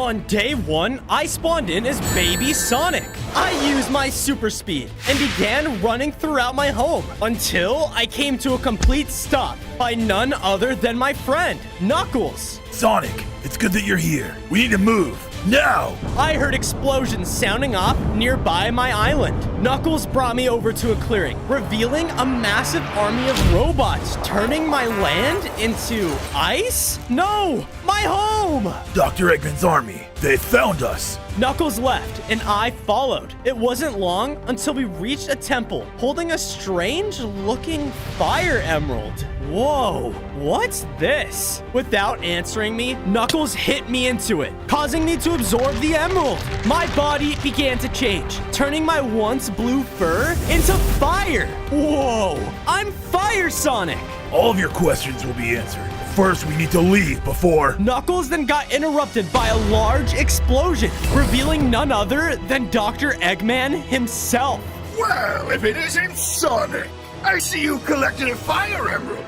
On day 1, I spawned in as Baby Sonic. I used my super speed and began running throughout my home until I came to a complete stop by none other than my friend, Knuckles. Sonic, it's good that you're here. We need to move. Now! I heard explosions sounding off nearby my island. Knuckles brought me over to a clearing, revealing a massive army of robots, turning my land into ice? No! My home! Dr. Eggman's army. They found us. Knuckles left, and I followed. It wasn't long until we reached a temple holding a strange-looking fire emerald. Whoa, what's this? Without answering me, Knuckles hit me into it, causing me to absorb the emerald. My body began to change, turning my once blue fur into fire. Whoa, I'm Fire Sonic. All of your questions will be answered. First, we need to leave before... Knuckles then got interrupted by a large explosion, revealing none other than Dr. Eggman himself. Well, if it isn't Sonic, I see you collected a fire emerald.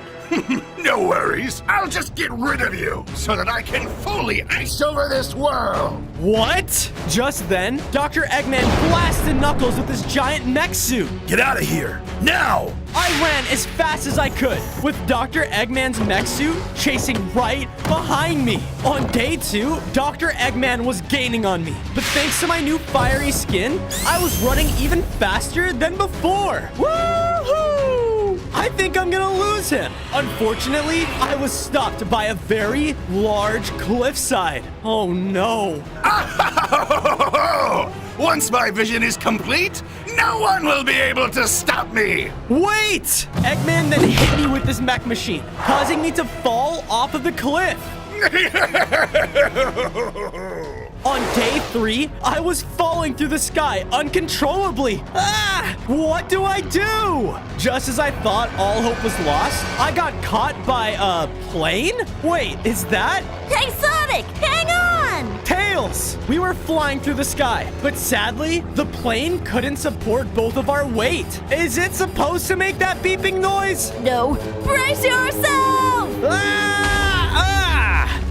No worries, I'll just get rid of you so that I can fully ice over this world. What? Just then, Dr. Eggman blasted Knuckles with his giant mech suit. Get out of here, now! I ran as fast as I could, with Dr. Eggman's mech suit chasing right behind me. On day 2, Dr. Eggman was gaining on me, but thanks to my new fiery skin, I was running even faster than before. Woohoo! I think I'm gonna lose him. Unfortunately, I was stopped by a very large cliffside. Oh no. Once my vision is complete, no one will be able to stop me. Wait! Eggman then hit me with this mech machine, causing me to fall off of the cliff. On day 3, I was falling through the sky uncontrollably. Ah! What do I do? Just as I thought all hope was lost, I got caught by a plane? Wait, is that? Hey, Sonic, hang on! Tails! We were flying through the sky, but sadly, the plane couldn't support both of our weight. Is it supposed to make that beeping noise? No, brace yourself!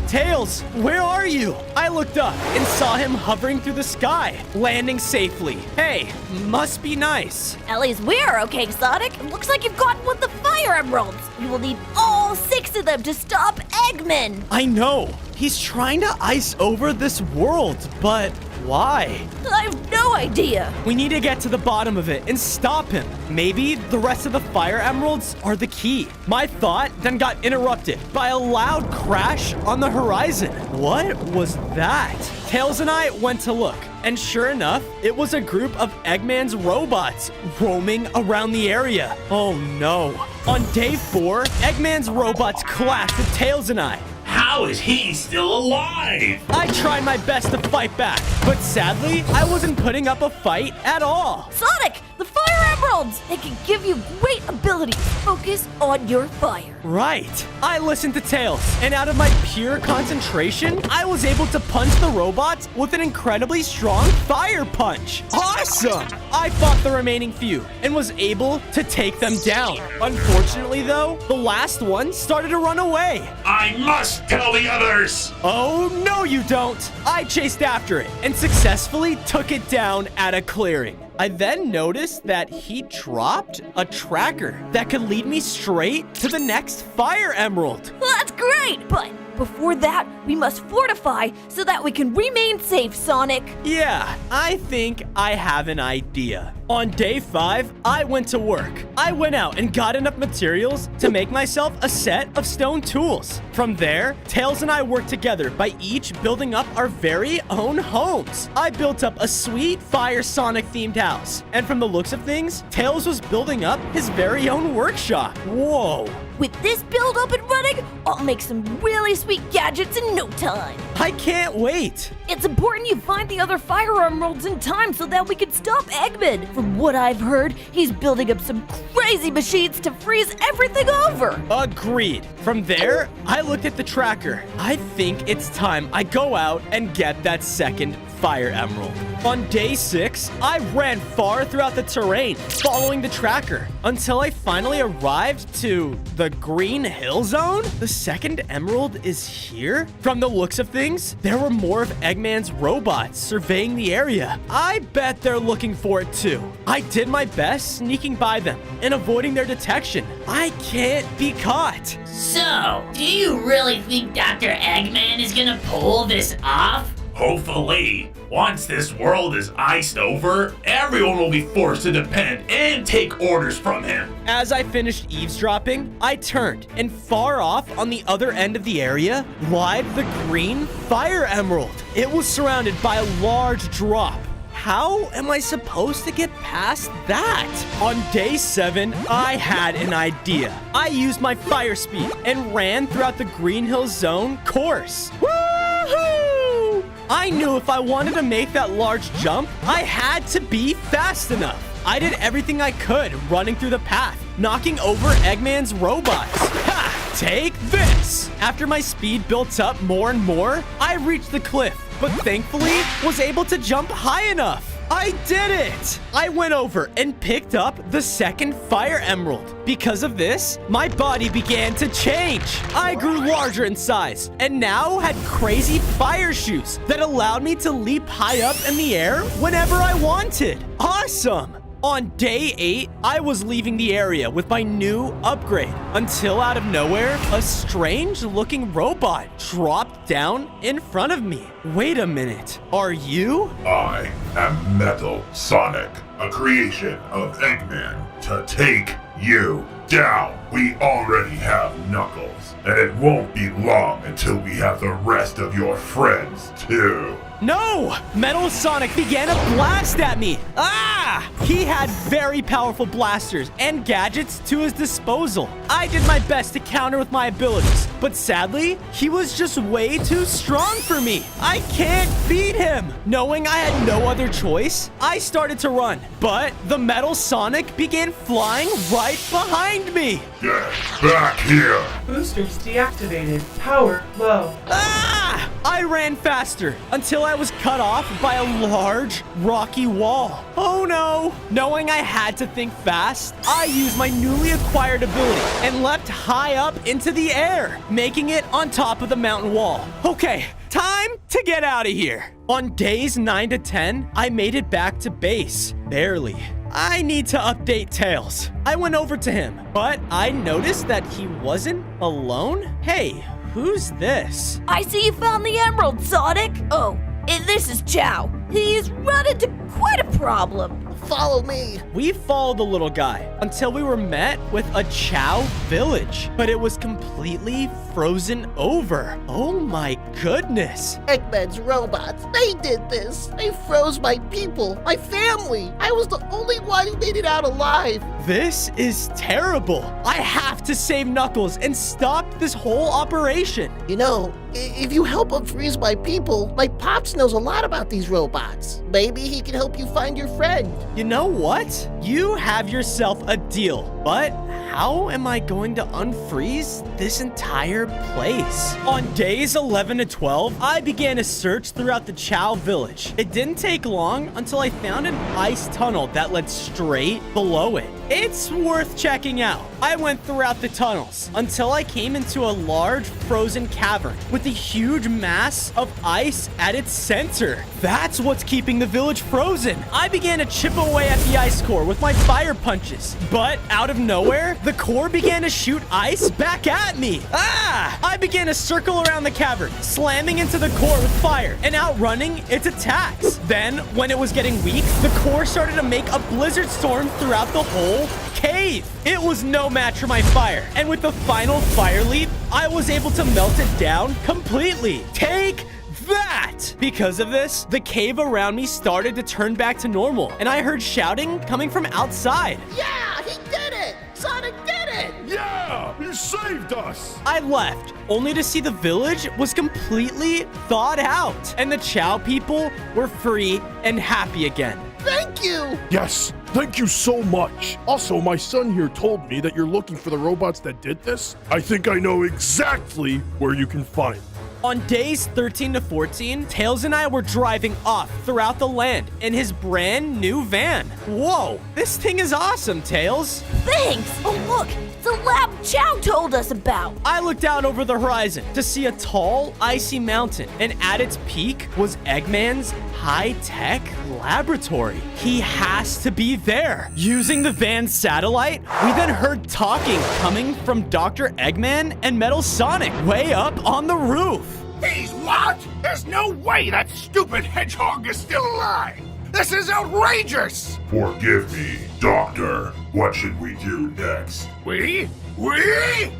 Tails, where are you? I looked up and saw him hovering through the sky, landing safely. Hey, must be nice. At least we're okay, Sonic. It looks like you've gotten one of the fire emeralds. You will need all 6 of them to stop Eggman. I know. He's trying to ice over this world, but why? I have no idea. We need to get to the bottom of it and stop him. Maybe the rest of the fire emeralds are the key. My thought then got interrupted by a loud crash on the horizon. What was that? Tails and I went to look, and sure enough, it was a group of Eggman's robots roaming around the area. Oh no. On day 4, Eggman's robots clashed with Tails and I. How is he still alive? I tried my best to fight back, but sadly, I wasn't putting up a fight at all. Sonic, the fire emeralds! They can give you great abilities. Focus on your fire. Right. I listened to Tails, and out of my pure concentration, I was able to punch the robots with an incredibly strong fire punch. Awesome! I fought the remaining few and was able to take them down. Unfortunately, though, the last one started to run away. I must tell the others! Oh, no you don't! I chased after it and successfully took it down at a clearing. I then noticed that he dropped a tracker that could lead me straight to the next fire emerald. Well, that's great, but before that, we must fortify so that we can remain safe, Sonic. Yeah, I think I have an idea. On day 5, I went to work. I went out and got enough materials to make myself a set of stone tools. From there, Tails and I worked together by each building up our very own homes. I built up a sweet Fire Sonic themed house. And from the looks of things, Tails was building up his very own workshop. Whoa. With this build up and running, I'll make some really sweet gadgets in no time. I can't wait. It's important you find the other fire emeralds in time so that we can stop Eggman. From what I've heard, he's building up some crazy machines to freeze everything over. Agreed. From there, I looked at the tracker. I think it's time I go out and get that second fire emerald. On day 6, I ran far throughout the terrain, following the tracker, until I finally arrived to the Green Hill Zone? The second emerald is here? From the looks of things, there were more of Eggman's robots surveying the area. I bet they're looking for it too. I did my best sneaking by them and avoiding their detection. I can't be caught. So, do you really think Dr. Eggman is gonna pull this off? Hopefully, once this world is iced over, everyone will be forced to depend and take orders from him. As I finished eavesdropping, I turned, and far off on the other end of the area lied the green fire emerald. It was surrounded by a large drop. How am I supposed to get past that? On day 7, I had an idea. I used my fire speed and ran throughout the Green Hill Zone course. Woohoo! I knew if I wanted to make that large jump, I had to be fast enough. I did everything I could running through the path, knocking over Eggman's robots. Ha! Take this! After my speed built up more and more, I reached the cliff, but thankfully was able to jump high enough. I did it! I went over and picked up the second fire emerald. Because of this, my body began to change. I grew larger in size and now had crazy fire shoes that allowed me to leap high up in the air whenever I wanted. Awesome! On day 8, I was leaving the area with my new upgrade until out of nowhere, a strange-looking robot dropped down in front of me. Wait a minute, are you? I am Metal Sonic, a creation of Eggman to take you down. We already have Knuckles, and it won't be long until we have the rest of your friends too. No! Metal Sonic began to blast at me. Ah! He had very powerful blasters and gadgets to his disposal. I did my best to counter with my abilities, but sadly, he was just way too strong for me. I can't beat him. Knowing I had no other choice, I started to run, but the Metal Sonic began flying right behind me. Get back here! Boosters deactivated. Power low. Ah! I ran faster until I was cut off by a large, rocky wall. Oh no! Knowing I had to think fast, I used my newly acquired ability and leapt high up into the air, making it on top of the mountain wall. Okay, time to get out of here. On days 9 to 10, I made it back to base. Barely. I need to update Tails. I went over to him, but I noticed that he wasn't alone. Hey, who's this? I see you found the emerald, Sonic. Oh, and this is Chao. He's run into quite a problem. Follow me. We followed the little guy until we were met with a Chao village, but it was completely frozen over. Oh my goodness. Eggman's robots. They did this. They froze my people, my family. I was the only one who made it out alive. This is terrible. I have to save Knuckles and stop this whole operation. You know, if you help unfreeze my people, my Pops knows a lot about these robots. Maybe he can help you find your friend. You know what? You have yourself a deal, but how am I going to unfreeze this entire place? On days 11 to 12, I began a search throughout the Chao village. It didn't take long until I found an ice tunnel that led straight below it. It's worth checking out. I went throughout the tunnels until I came into a large frozen cavern with a huge mass of ice at its center. That's what's keeping the village frozen. I began to chip away at the ice core with my fire punches, but out of nowhere, the core began to shoot ice back at me. Ah! I began to circle around the cavern, slamming into the core with fire and outrunning its attacks. Then, when it was getting weak, the core started to make a blizzard storm throughout the whole cave. It was no match for my fire, and with the final fire leap, I was able to melt it down completely. Take that! Because of this, the cave around me started to turn back to normal, and I heard shouting coming from outside. Yeah, he did it! Sonic did it! Yeah! You saved us! I left, only to see the village was completely thawed out, and the Chao people were free and happy again. Thank you! Yes, thank you so much. Also, my son here told me that you're looking for the robots that did this. I think I know exactly where you can find them. On days 13 to 14, Tails and I were driving off throughout the land in his brand new van. Whoa, this thing is awesome, Tails. Thanks! Oh, look! It's a lab Chao told us about! I looked out over the horizon to see a tall, icy mountain, and at its peak was Eggman's high-tech laboratory. He has to be there. Using the van's satellite, we then heard talking coming from Dr. Eggman and Metal Sonic way up on the roof. He's what? There's no way that stupid hedgehog is still alive! This is outrageous! Forgive me, Doctor. What should we do next? We?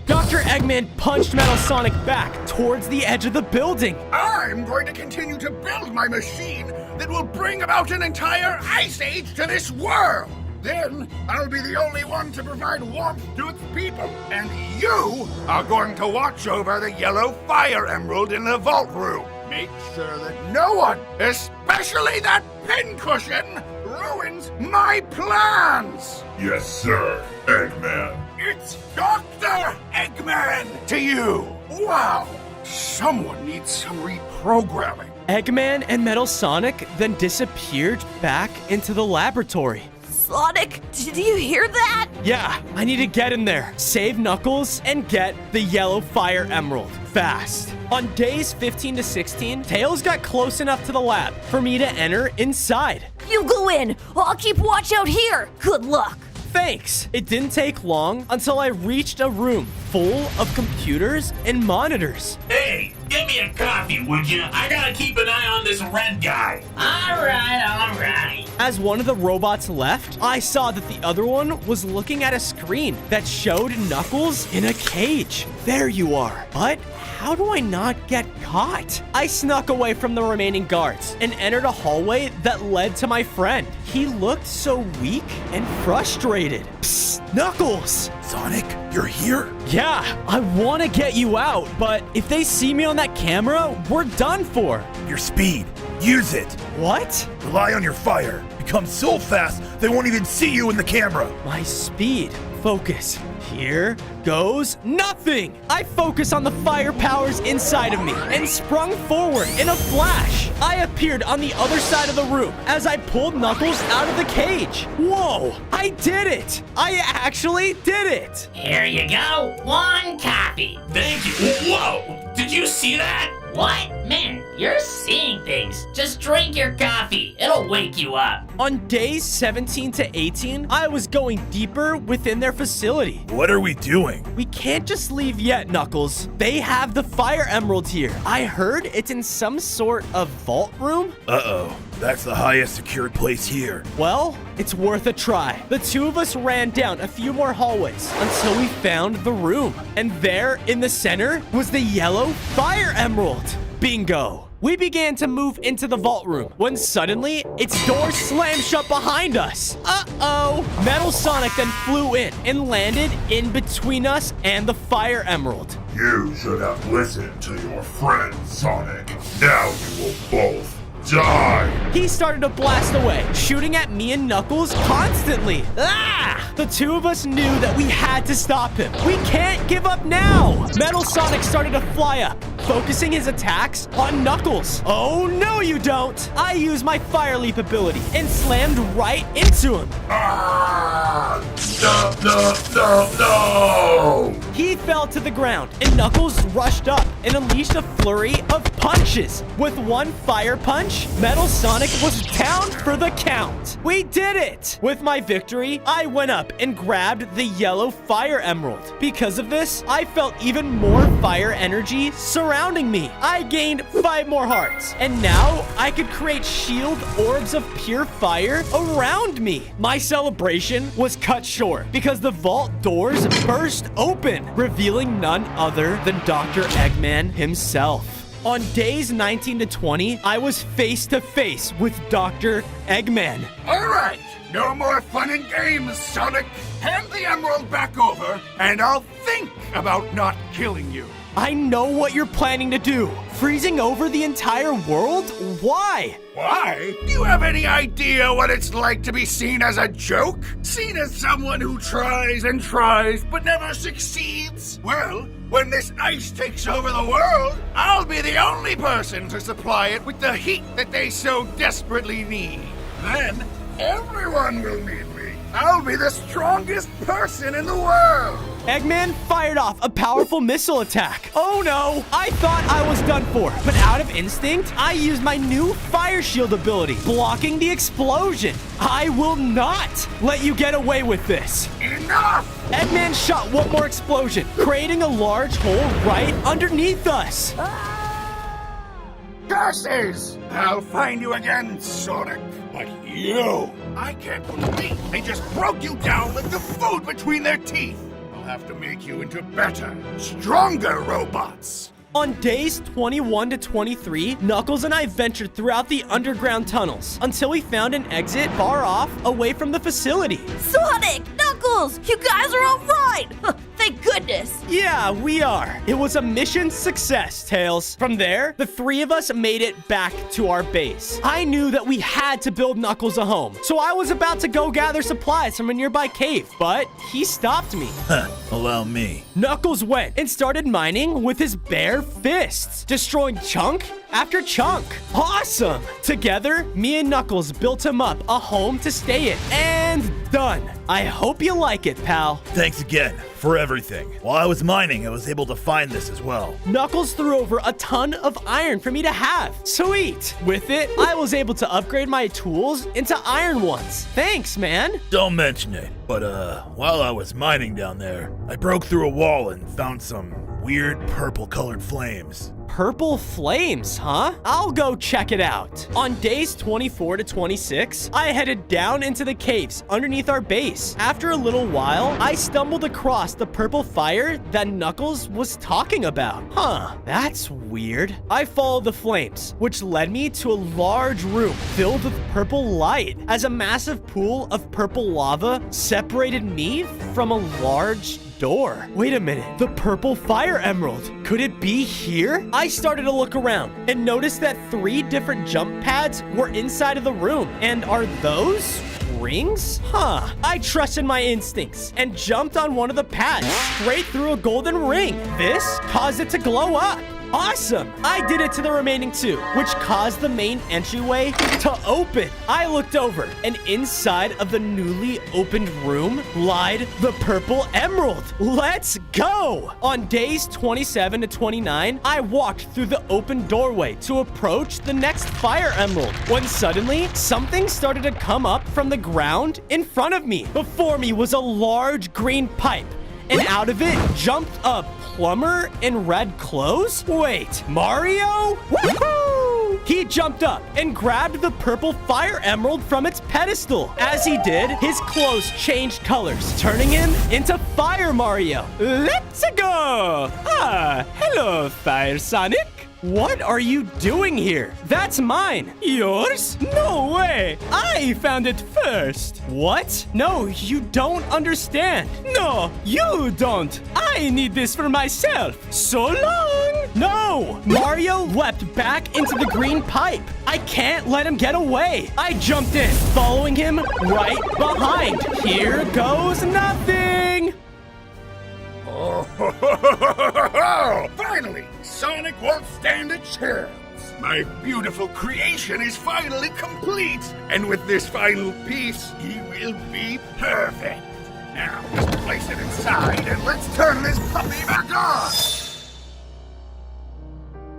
Dr. Eggman punched Metal Sonic back towards the edge of the building. I'm going to continue to build my machine that will bring about an entire ice age to this world! Then I'll be the only one to provide warmth to its people. And you are going to watch over the yellow fire emerald in the vault room. Make sure that no one, especially that pincushion, ruins my plans! Yes, sir, Eggman. It's Dr. Eggman to you! Wow! Someone needs some reprogramming. Eggman and Metal Sonic then disappeared back into the laboratory. Sonic, did you hear that? Yeah, I need to get in there, save Knuckles, and get the yellow fire emerald fast. On days 15 to 16, Tails got close enough to the lab for me to enter inside. You go in. I'll keep watch out here. Good luck. Thanks. It didn't take long until I reached a room full of computers and monitors. Hey, get me a coffee, would you? I gotta keep an eye on this red guy. All right. As one of the robots left, I saw that the other one was looking at a screen that showed Knuckles in a cage. There you are. But how do I not get caught? I snuck away from the remaining guards and entered a hallway that led to my friend. He looked so weak and frustrated. Psst, Knuckles! Sonic, you're here? Yeah, I want to get you out, but if they see me on that camera, we're done for. Your speed. Use it. What? Rely on your fire. Become so fast they won't even see you in the camera. My speed. Focus. Here goes nothing. I focus on the fire powers inside of me and sprung forward in a flash. I appeared on the other side of the room as I pulled Knuckles out of the cage. Whoa, I did it. I actually did it. Here you go. One coffee. Thank you. Whoa! Did you see that? What? Man, you're seeing things. Just drink your coffee. It'll wake you up. On days 17 to 18, I was going deeper within their facility. What are we doing? We can't just leave yet, Knuckles. They have the fire emerald here. I heard it's in some sort of vault room. Uh-oh. That's the highest secured place here. Well, it's worth a try. The two of us ran down a few more hallways until we found the room. And there, in the center, was the yellow fire emerald. Bingo. We began to move into the vault room when suddenly its door slammed shut behind us. Uh-oh. Metal Sonic then flew in and landed in between us and the fire emerald. You should have listened to your friend, Sonic. Now you will both die! He started to blast away, shooting at me and Knuckles constantly. Ah! The two of us knew that we had to stop him. We can't give up now! Metal Sonic started to fly up, focusing his attacks on Knuckles. Oh, no you don't! I used my Fire Leap ability and slammed right into him. Ah! No! He fell to the ground, and Knuckles rushed up and unleashed a flurry of punches. With one fire punch, Metal Sonic was down for the count. We did it! With my victory, I went up and grabbed the yellow fire emerald. Because of this, I felt even more fire energy surrounding me. I gained 5 more hearts, and now I could create shield orbs of pure fire around me. My celebration was cut short because the vault doors burst open, revealing none other than Dr. Eggman himself. On days 19 to 20, I was face to face with Dr. Eggman. All right, no more fun and games, Sonic. Hand the emerald back over, and I'll think about not killing you. I know what you're planning to do. Freezing over the entire world? Why? Why? Do you have any idea what it's like to be seen as a joke? Seen as someone who tries and tries but never succeeds? Well, when this ice takes over the world, I'll be the only person to supply it with the heat that they so desperately need. Then, everyone will need me. I'll be the strongest person in the world. Eggman fired off a powerful missile attack. Oh no, I thought I was done for, but out of instinct, I used my new fire shield ability, blocking the explosion. I will not let you get away with this. Enough! Eggman shot one more explosion, creating a large hole right underneath us. Curses! I'll find you again, Sonic. But you, I can't believe they just broke you down like the food between their teeth. I'll have to make you into better, stronger robots. On days 21 to 23, Knuckles and I ventured throughout the underground tunnels until we found an exit far off away from the facility. Sonic! Knuckles! You guys are all right! Thank goodness! Yeah, we are. It was a mission success, Tails. From there, the three of us made it back to our base. I knew that we had to build Knuckles a home, so I was about to go gather supplies from a nearby cave, but he stopped me. Allow me. Knuckles went and started mining with his bare fists, destroying chunk after chunk. Awesome! Together, me and Knuckles built him up a home to stay in, and done. I hope you like it, pal. Thanks again for everything. While I was mining, I was able to find this as well. Knuckles threw over a ton of iron for me to have. Sweet! With it, I was able to upgrade my tools into iron ones. Thanks, man. Don't mention it. But, while I was mining down there, I broke through a wall and found some weird purple-colored flames. Purple flames, huh? I'll go check it out. On days 24 to 26, I headed down into the caves underneath our base. After a little while, I stumbled across the purple fire that Knuckles was talking about. Huh, that's weird. I followed the flames, which led me to a large room filled with purple light, as a massive pool of purple lava separated me from a large door. Wait a minute, the purple fire emerald. Could it be here? I started to look around and noticed that 3 different jump pads were inside of the room. And are those rings? Huh. I trusted my instincts and jumped on one of the pads straight through a golden ring. This caused it to glow up. Awesome! I did it to the remaining 2, which caused the main entryway to open. I looked over, and inside of the newly opened room lied the purple emerald. Let's go! On days 27 to 29, I walked through the open doorway to approach the next fire emerald, when suddenly, something started to come up from the ground in front of me. Before me was a large green pipe, and out of it jumped a plumber in red clothes? Wait, Mario? Woohoo! He jumped up and grabbed the purple fire emerald from its pedestal. As he did, his clothes changed colors, turning him into Fire Mario. Let's go! Ah, hello, Fire Sonic. What are you doing here? That's mine. Yours? No way. I found it first. What? No, you don't understand. No, you don't. I need this for myself. So long. No. Mario leapt back into the green pipe. I can't let him get away. I jumped in, following him right behind. Here goes nothing. Finally, Sonic won't stand a chance. My beautiful creation is finally complete, and with this final piece, he will be perfect. Now, just place it inside, and let's turn this puppy back on.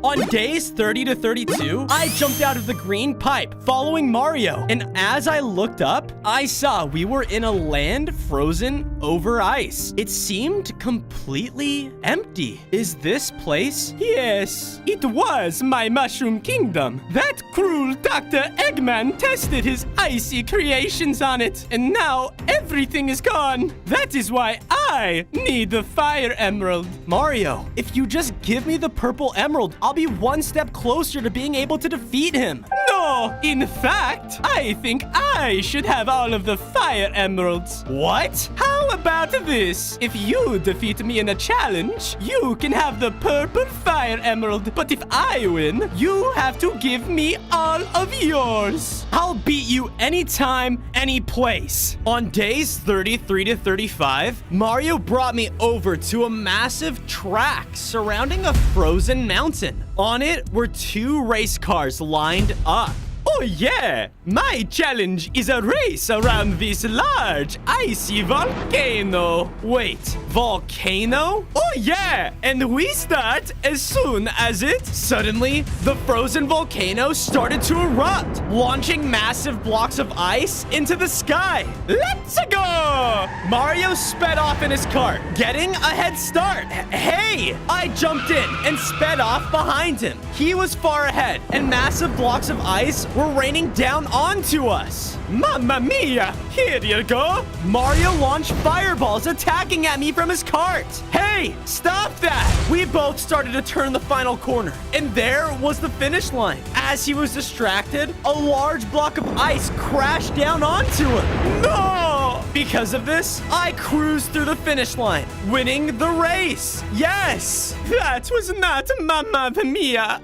On days 30 to 32, I jumped out of the green pipe, following Mario. And as I looked up, I saw we were in a land frozen over ice. It seemed completely empty. Is this place? Yes, it was my Mushroom Kingdom. That cruel Dr. Eggman tested his icy creations on it, and now everything is gone. That is why I need the Fire Emerald. Mario, if you just give me the purple emerald, I'll be one step closer to being able to defeat him. No, in fact, I think I should have all of the fire emeralds. What? How about this? If you defeat me in a challenge, you can have the purple fire emerald. But if I win, you have to give me all of yours. I'll beat you anytime, any place. On days 33 to 35, Mario brought me over to a massive track surrounding a frozen mountain. On it were 2 race cars lined up. Oh yeah, my challenge is a race around this large icy volcano. Wait, volcano? Oh yeah, and we start as soon as it... Suddenly, the frozen volcano started to erupt, launching massive blocks of ice into the sky. Let's go! Mario sped off in his car, getting a head start. Hey, I jumped in and sped off behind him. He was far ahead, and massive blocks of ice were raining down onto us. Mamma mia! Here you go! Mario launched fireballs attacking at me from his cart. Hey, stop that! We both started to turn the final corner, and there was the finish line. As he was distracted, a large block of ice crashed down onto him. No! Because of this, I cruised through the finish line, winning the race. Yes! That was not Mamma Mia.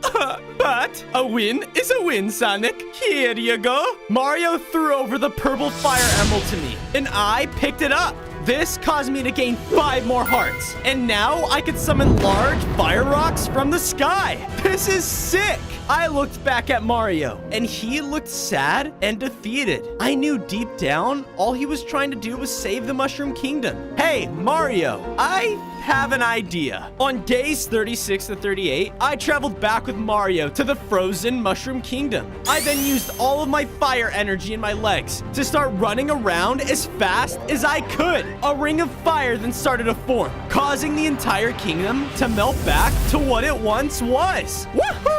But a win is a win, Sonic. Here you go. Mario threw over the purple fire emerald to me, and I picked it up. This caused me to gain 5 more hearts, and now I could summon large fire rocks from the sky. This is sick. I looked back at Mario, and he looked sad and defeated. I knew deep down, all he was trying to do was save the Mushroom Kingdom. Hey, Mario, I have an idea. On days 36 to 38, I traveled back with Mario to the frozen Mushroom Kingdom. I then used all of my fire energy in my legs to start running around as fast as I could. A ring of fire then started to form, causing the entire kingdom to melt back to what it once was. Woohoo!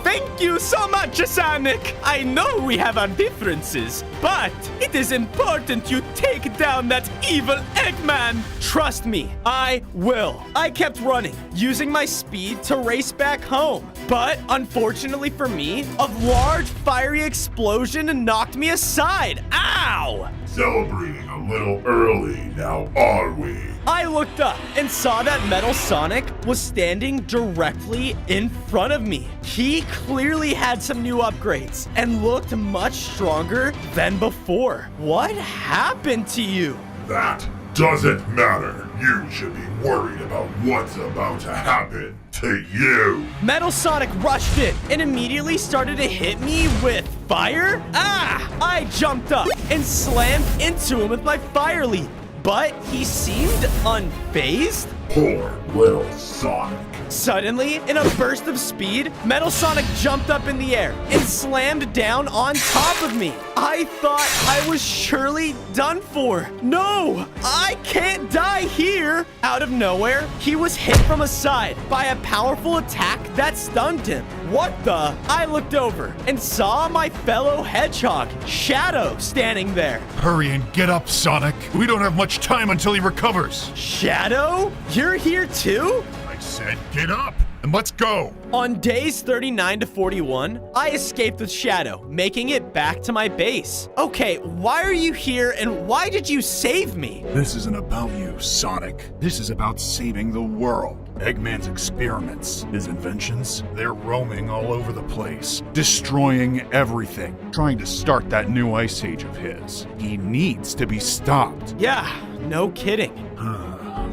Thank you so much, Sonic. I know we have our differences, but it is important you take down that evil Eggman. Trust me, I will. I kept running, using my speed to race back home. But unfortunately for me, a large fiery explosion knocked me aside. Ow! Celebrating a little early, now are we? I looked up and saw that Metal Sonic was standing directly in front of me. He clearly had some new upgrades and looked much stronger than before. What happened to you? That doesn't matter. You should be worried about what's about to happen to you. Metal Sonic rushed in and immediately started to hit me with fire. I jumped up and slammed into him with my fire leap. But he seemed unfazed. Poor little Sonic. Suddenly, in a burst of speed, Metal Sonic jumped up in the air and slammed down on top of me. I thought I was surely done for. No, I can't die here. Out of nowhere, he was hit from a side by a powerful attack that stunned him. What the? I looked over and saw my fellow hedgehog, Shadow, standing there. Hurry and get up, Sonic. We don't have much time until he recovers. Shadow? You're here too? I said get up and let's go. On days 39 to 41, I escaped with Shadow, making it back to my base. Okay, why are you here and why did you save me? This isn't about you, Sonic. This is about saving the world. Eggman's experiments, his inventions, they're roaming all over the place, destroying everything, trying to start that new ice age of his. He needs to be stopped. Yeah, no kidding.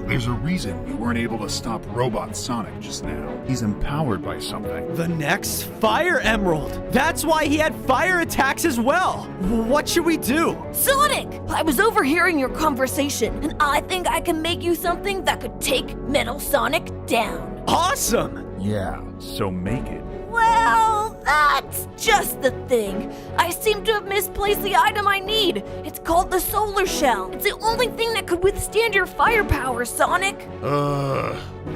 There's a reason you weren't able to stop Robot Sonic just now. He's empowered by something. The next Fire Emerald. That's why he had fire attacks as well. What should we do? Sonic! I was overhearing your conversation, and I think I can make you something that could take Metal Sonic down. Awesome! Yeah, so make it. Well, that's just the thing. I seem to have misplaced the item I need. It's called the Solar Shell. It's the only thing that could withstand your firepower, Sonic.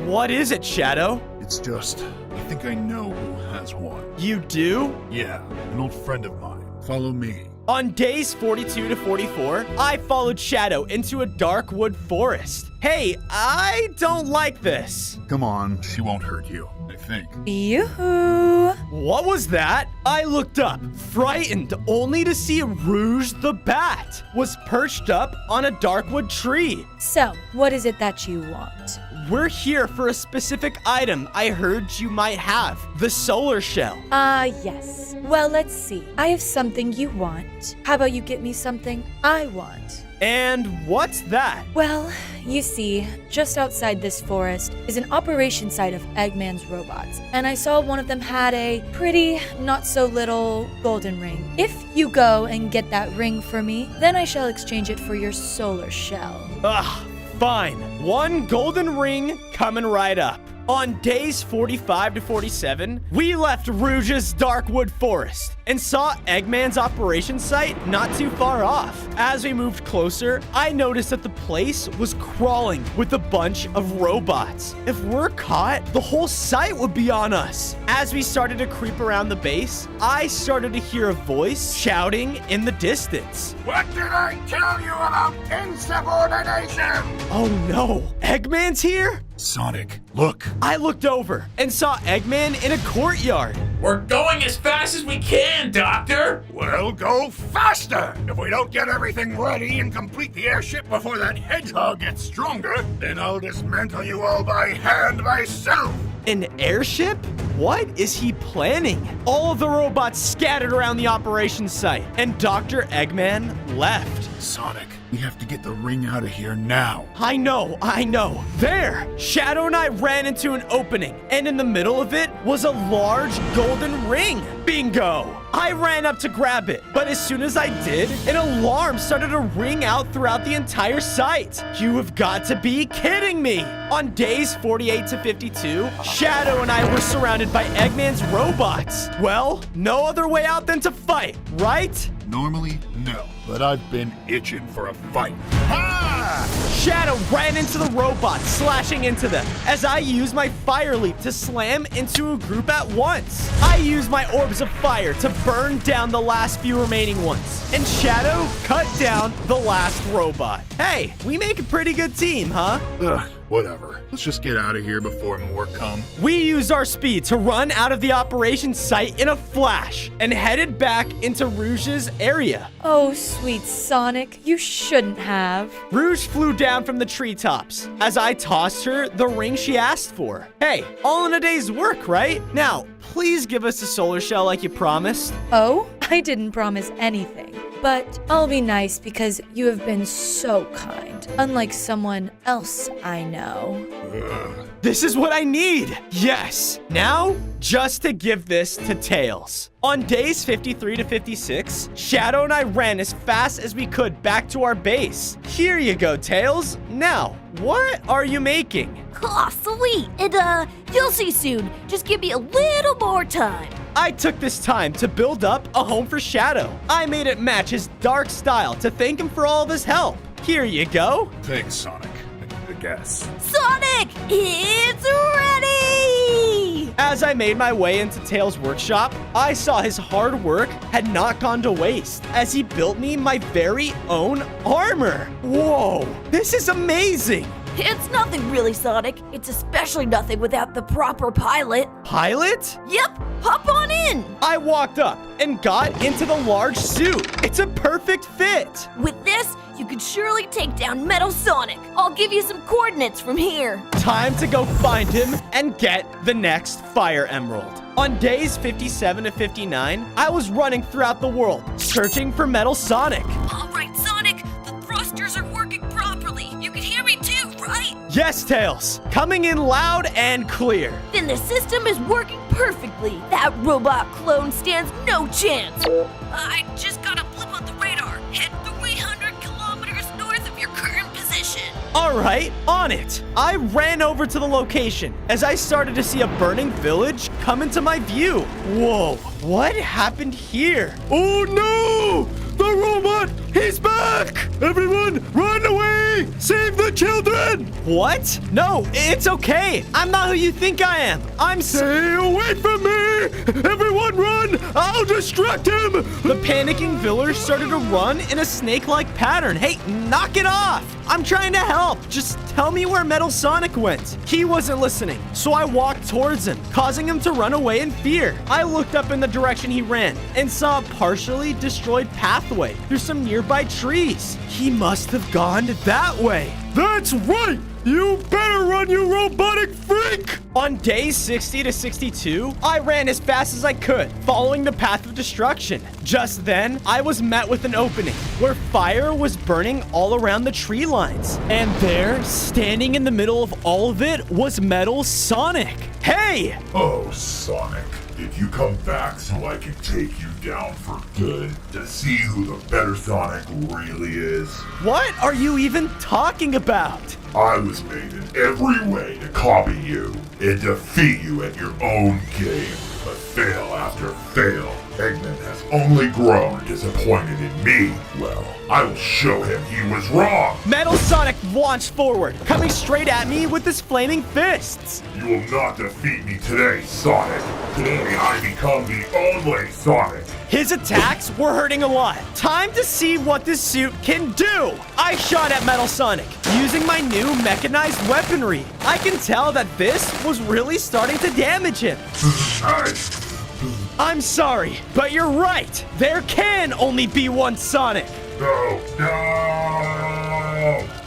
What is it, Shadow? It's just, I think I know who has one. You do? Yeah, an old friend of mine. Follow me. On days 42 to 44, I followed Shadow into a dark wood forest. Hey, I don't like this. Come on, she won't hurt you. I think. Yoo-hoo! What was that? I looked up, frightened, only to see Rouge the Bat was perched up on a darkwood tree. So, what is it that you want? We're here for a specific item I heard you might have, the solar shell. Yes. Well, let's see. I have something you want. How about you get me something I want? And what's that? Well, you see, just outside this forest is an operation site of Eggman's robots, and I saw one of them had a pretty, not-so-little golden ring. If you go and get that ring for me, then I shall exchange it for your solar shell. Ugh, fine. One golden ring coming right up. On days 45 to 47, we left Rouge's Darkwood Forest and saw Eggman's operation site not too far off. As we moved closer, I noticed that the place was crawling with a bunch of robots. If we're caught, the whole site would be on us. As we started to creep around the base, I started to hear a voice shouting in the distance. What did I tell you about insubordination? Oh no, Eggman's here? Sonic, look. I looked over and saw Eggman in a courtyard. We're going as fast as we can, Doctor! Well, go faster! If we don't get everything ready and complete the airship before that hedgehog gets stronger, then I'll dismantle you all by hand myself! An airship? What is he planning? All of the robots scattered around the operation site, and Dr. Eggman left. Sonic, we have to get the ring out of here now. I know. There! Shadow and I ran into an opening, and in the middle of it was a large golden ring. Bingo! I ran up to grab it, but as soon as I did, an alarm started to ring out throughout the entire site. You have got to be kidding me! On days 48 to 52, Shadow and I were surrounded by Eggman's robots. Well, no other way out than to fight, right? Normally, no. But I've been itching for a fight. Shadow ran into the robots, slashing into them, as I used my fire leap to slam into a group at once. I used my orbs of fire to burn down the last few remaining ones, and Shadow cut down the last robot. Hey, we make a pretty good team, huh? Ugh, whatever. Let's just get out of here before more come. We used our speed to run out of the operation site in a flash and headed back into Rouge's area. Oh, sweet Sonic, you shouldn't have. Rouge flew down from the treetops as I tossed her the ring she asked for. Hey, all in a day's work, right? Now, please give us a solar shell like you promised. Oh, I didn't promise anything. But I'll be nice because you have been so kind, unlike someone else I know. This is what I need. Yes. Now, just to give this to Tails. On days 53 to 56, Shadow and I ran as fast as we could back to our base. Here you go, Tails. Now, what are you making? Aw, sweet. And, you'll see soon. Just give me a little more time. I took this time to build up a home for Shadow. I made it match his dark style to thank him for all of his help. Here you go. Thanks, Sonic. I guess. Sonic, it's ready! As I made my way into Tails' workshop, I saw his hard work had not gone to waste as he built me my very own armor. Whoa, this is amazing. It's nothing really, Sonic. It's especially nothing without the proper pilot. Pilot? Yep, hop on in. I walked up and got into the large suit. It's a perfect fit. With this, you can surely take down Metal Sonic. I'll give you some coordinates from here. Time to go find him and get the next Fire Emerald. On days 57 to 59, I was running throughout the world, searching for Metal Sonic. All right, Sonic, the thrusters are working properly. You can hear me too, right? Yes, Tails. Coming in loud and clear. Then the system is working perfectly. That robot clone stands no chance. I just got a blip on the radar. Head 300 kilometers north of your current position. All right, on it. I ran over to the location as I started to see a burning village come into my view. Whoa, what happened here? Oh no! The robot, he's back! Everyone, run away! Save the children! What? No, it's okay. I'm not who you think I am. Stay away from me! Everyone run! I'll distract him! The panicking villagers started to run in a snake-like pattern. Hey, knock it off! I'm trying to help. Just tell me where Metal Sonic went. He wasn't listening, so I walked towards him, causing him to run away in fear. I looked up in the direction he ran and saw a partially destroyed pathway through some nearby trees. He must have gone that way. That's right! You better run, you robotic freak! On days 60 to 62, I ran as fast as I could, following the path of destruction. Just then, I was met with an opening where fire was burning all around the tree lines. And there, standing in the middle of all of it, was Metal Sonic. Hey! Oh, Sonic. Did you come back so I can take you down for good? To see who the better Sonic really is? What are you even talking about? I was made in every way to copy you and defeat you at your own game. But fail after fail, Eggman has only grown disappointed in me. Well, I will show him he was wrong. Metal Sonic launched forward, coming straight at me with his flaming fists. You will not defeat me today, Sonic. Today I become the only Sonic. His attacks were hurting a lot. Time to see what this suit can do. I shot at Metal Sonic using my new mechanized weaponry. I can tell that this was really starting to damage him. I'm sorry, but you're right. There can only be one Sonic. No!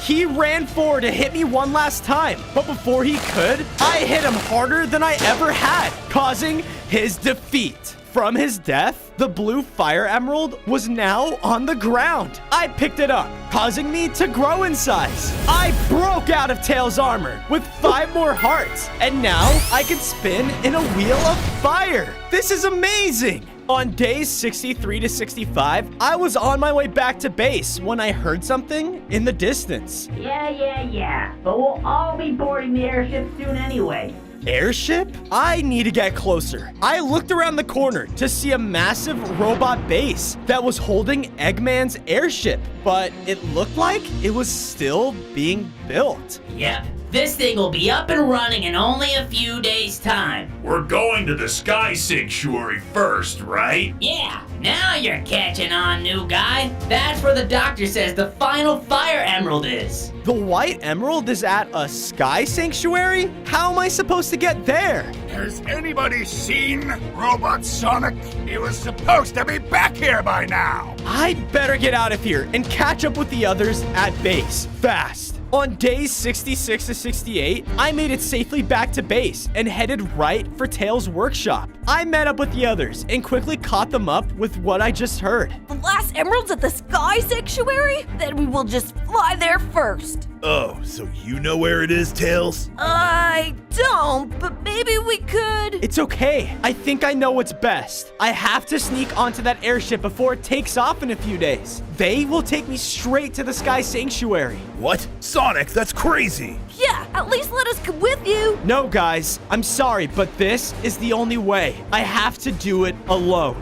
He ran forward to hit me one last time, but before he could, I hit him harder than I ever had, causing his defeat. From his death, the blue fire emerald was now on the ground. I picked it up, causing me to grow in size. I broke out of Tails' armor with 5 more hearts, and now I can spin in a wheel of fire. This is amazing! On days 63 to 65, I was on my way back to base when I heard something in the distance. Yeah. But we'll all be boarding the airship soon anyway. Airship? I need to get closer. I looked around the corner to see a massive robot base that was holding Eggman's airship, but it looked like it was still being built. Yep. This thing will be up and running in only a few days' time. We're going to the Sky Sanctuary first, right? Yeah, now you're catching on, new guy. That's where the doctor says the final fire emerald is. The white emerald is at a sky sanctuary? How am I supposed to get there? Has anybody seen Robot Sonic? He was supposed to be back here by now. I'd better get out of here and catch up with the others at base, fast. On days 66 to 68, I made it safely back to base and headed right for Tails' workshop. I met up with the others and quickly caught them up with what I just heard. The last emerald's at the Sky Sanctuary? Then we will just fly there first. Oh, so you know where it is, Tails? I don't, but maybe we could. It's okay. I think I know what's best. I have to sneak onto that airship before it takes off in a few days. They will take me straight to the Sky Sanctuary. What? Sonic, that's crazy! Yeah, at least let us come with you. No, guys, I'm sorry, but this is the only way. I have to do it alone.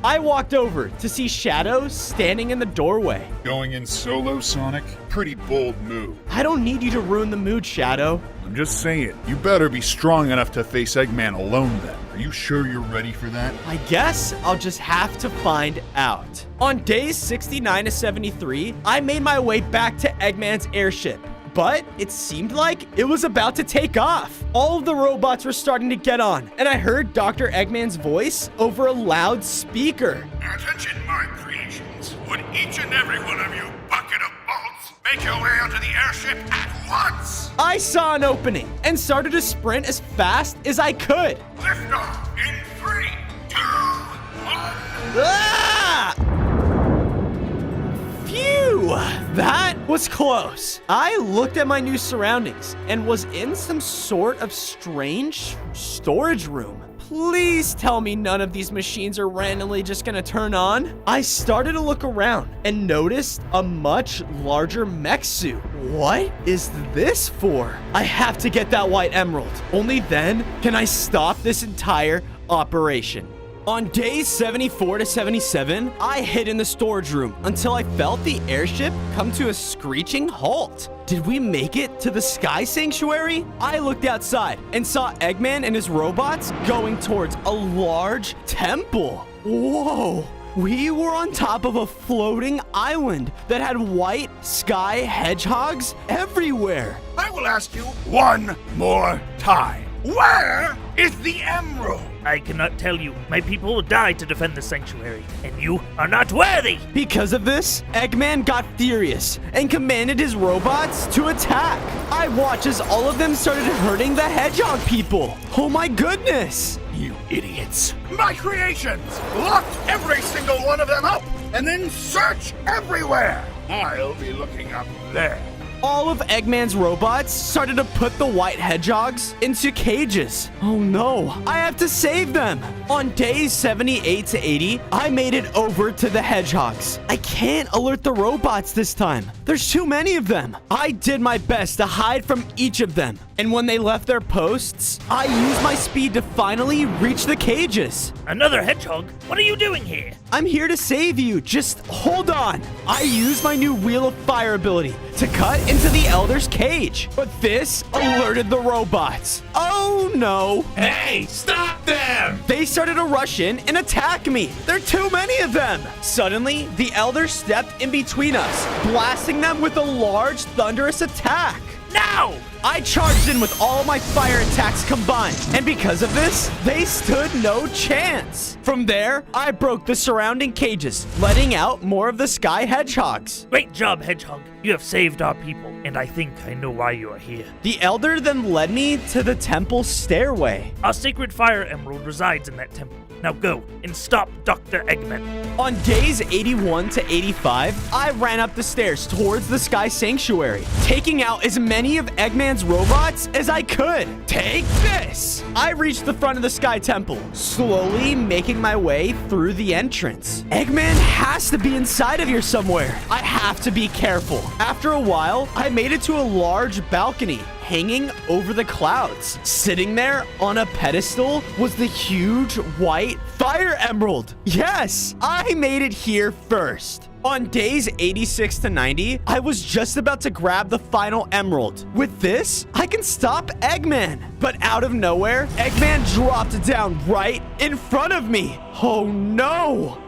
I walked over to see Shadow standing in the doorway. Going in solo, Sonic? Pretty bold move. I don't need you to ruin the mood, Shadow. I'm just saying, you better be strong enough to face Eggman alone then. Are you sure you're ready for that? I guess I'll just have to find out. On days 69 to 73, I made my way back to Eggman's airship. But it seemed like it was about to take off. All of the robots were starting to get on, and I heard Dr. Eggman's voice over a loud speaker. Attention, my creations. Would each and every one of you bucket of bolts make your way onto the airship at once? I saw an opening and started to sprint as fast as I could. Lift off in 3, 2, 1. Ah! Phew! That was close. I looked at my new surroundings and was in some sort of strange storage room. Please tell me none of these machines are randomly just gonna turn on. I started to look around and noticed a much larger mech suit. What is this for? I have to get that white emerald. Only then can I stop this entire operation. On days 74 to 77, I hid in the storage room until I felt the airship come to a screeching halt. Did we make it to the Sky Sanctuary? I looked outside and saw Eggman and his robots going towards a large temple. Whoa! We were on top of a floating island that had white sky hedgehogs everywhere. I will ask you one more time. Where is the emerald? I cannot tell you. My people will die to defend the sanctuary, and you are not worthy! Because of this, Eggman got furious and commanded his robots to attack. I watched as all of them started hurting the hedgehog people. Oh my goodness! You idiots. My creations! Lock every single one of them up, and then search everywhere! I'll be looking up there. All of Eggman's robots started to put the white hedgehogs into cages. Oh no, I have to save them. On days 78 to 80, I made it over to the hedgehogs. I can't alert the robots this time. There's too many of them. I did my best to hide from each of them. And when they left their posts, I used my speed to finally reach the cages. Another hedgehog? What are you doing here? I'm here to save you. Just hold on. I used my new Wheel of Fire ability to cut into the Elder's cage. But this alerted the robots. Oh no. Hey, stop them! They started to rush in and attack me. There are too many of them. Suddenly, the Elder stepped in between us, blasting them with a large, thunderous attack. Now! I charged in with all my fire attacks combined, and because of this, they stood no chance. From there, I broke the surrounding cages, letting out more of the sky hedgehogs. Great job, Hedgehog. You have saved our people, and I think I know why you are here. The Elder then led me to the temple stairway. Our sacred fire emerald resides in that temple. Now go and stop Dr. Eggman. On days 81 to 85, I ran up the stairs towards the Sky Sanctuary, taking out as many of Eggman's robots as I could. Take this! I reached the front of the Sky Temple, slowly making my way through the entrance. Eggman has to be inside of here somewhere. I have to be careful. After a while, I made it to a large balcony hanging over the clouds. Sitting there on a pedestal was the huge white fire emerald. Yes, I made it here first. On days 86 to 90, I was just about to grab the final emerald. With this, I can stop Eggman. But out of nowhere, Eggman dropped down right in front of me. Oh no!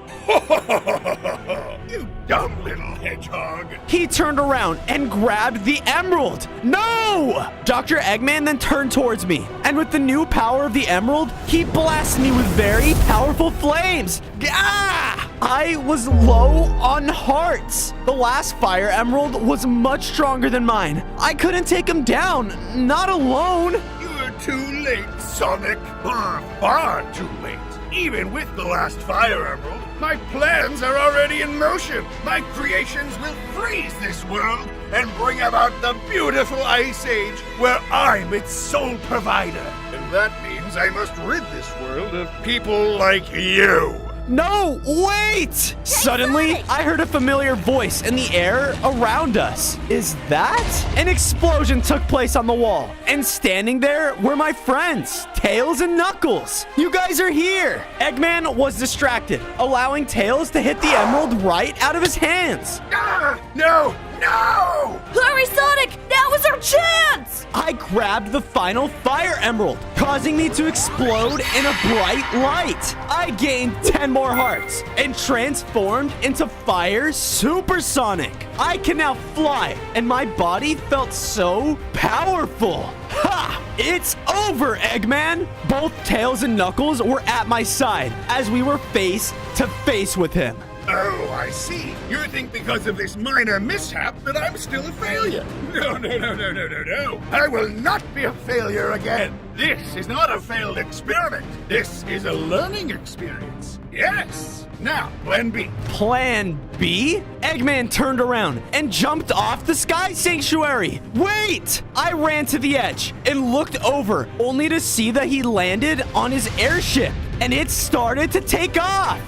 You dumb little hedgehog. He turned around and grabbed the emerald. No! Dr. Eggman then turned towards me, and with the new power of the emerald, he blasted me with very powerful flames. Ah! I was low on hearts. The last fire emerald was much stronger than mine. I couldn't take him down, not alone. You're too late, Sonic. Far too late. Even with the last fire emerald, my plans are already in motion. My creations will freeze this world and bring about the beautiful Ice Age where I'm its sole provider. And that means I must rid this world of people like you. No, wait! Suddenly, I heard a familiar voice in the air around us. Is that? An explosion took place on the wall, and standing there were my friends, Tails and Knuckles. You guys are here! Eggman was distracted, allowing Tails to hit the emerald right out of his hands. Ah, no! No! Hurry, Sonic! Now is our chance! I grabbed the final fire emerald, causing me to explode in a bright light. I gained 10 more hearts and transformed into Fire Supersonic. I can now fly, and my body felt so powerful. Ha! It's over, Eggman! Both Tails and Knuckles were at my side as we were face to face with him. Oh, I see. You think because of this minor mishap that I'm still a failure. No. I will not be a failure again. This is not a failed experiment. This is a learning experience. Yes. Now, Plan B. Plan B? Eggman turned around and jumped off the Sky Sanctuary. Wait! I ran to the edge and looked over, only to see that he landed on his airship, and it started to take off.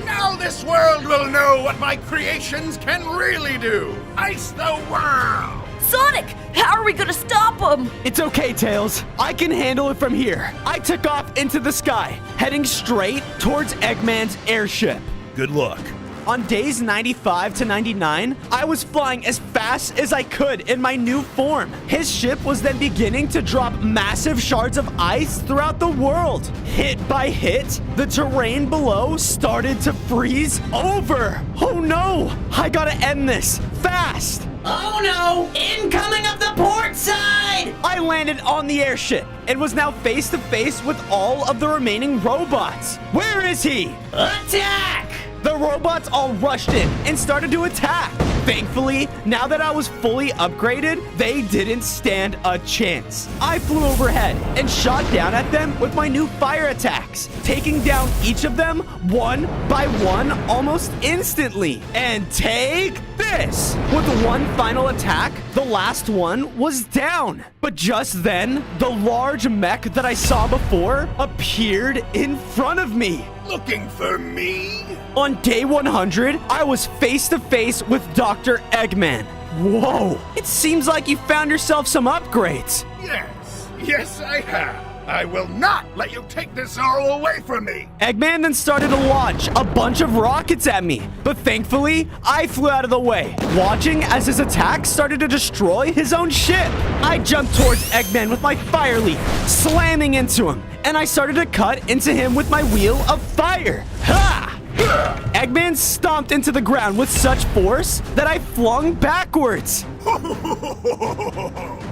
Now this world will know what my creations can really do. Ice the world. Sonic, how are we gonna stop him? It's okay, Tails. I can handle it from here. I took off into the sky, heading straight towards Eggman's airship. Good luck. On days 95 to 99, I was flying as fast as I could in my new form. His ship was then beginning to drop massive shards of ice throughout the world. Hit by hit, the terrain below started to freeze over. Oh no! I gotta end this fast! Oh no! Incoming up the port side! I landed on the airship and was now face to face with all of the remaining robots. Where is he? Attack! The robots all rushed in and started to attack. Thankfully, now that I was fully upgraded, they didn't stand a chance. I flew overhead and shot down at them with my new fire attacks, taking down each of them one by one almost instantly. And take this! With one final attack, the last one was down. But just then, the large mech that I saw before appeared in front of me. Looking for me? On day 100, I was face to face with Dr. Eggman. Whoa, it seems like you found yourself some upgrades. Yes, I have. I will not let you take this all away from me. Eggman then started to launch a bunch of rockets at me, but thankfully, I flew out of the way, watching as his attack started to destroy his own ship. I jumped towards Eggman with my fire leap, slamming into him, and I started to cut into him with my wheel of fire. Ha! Eggman stomped into the ground with such force that I flung backwards.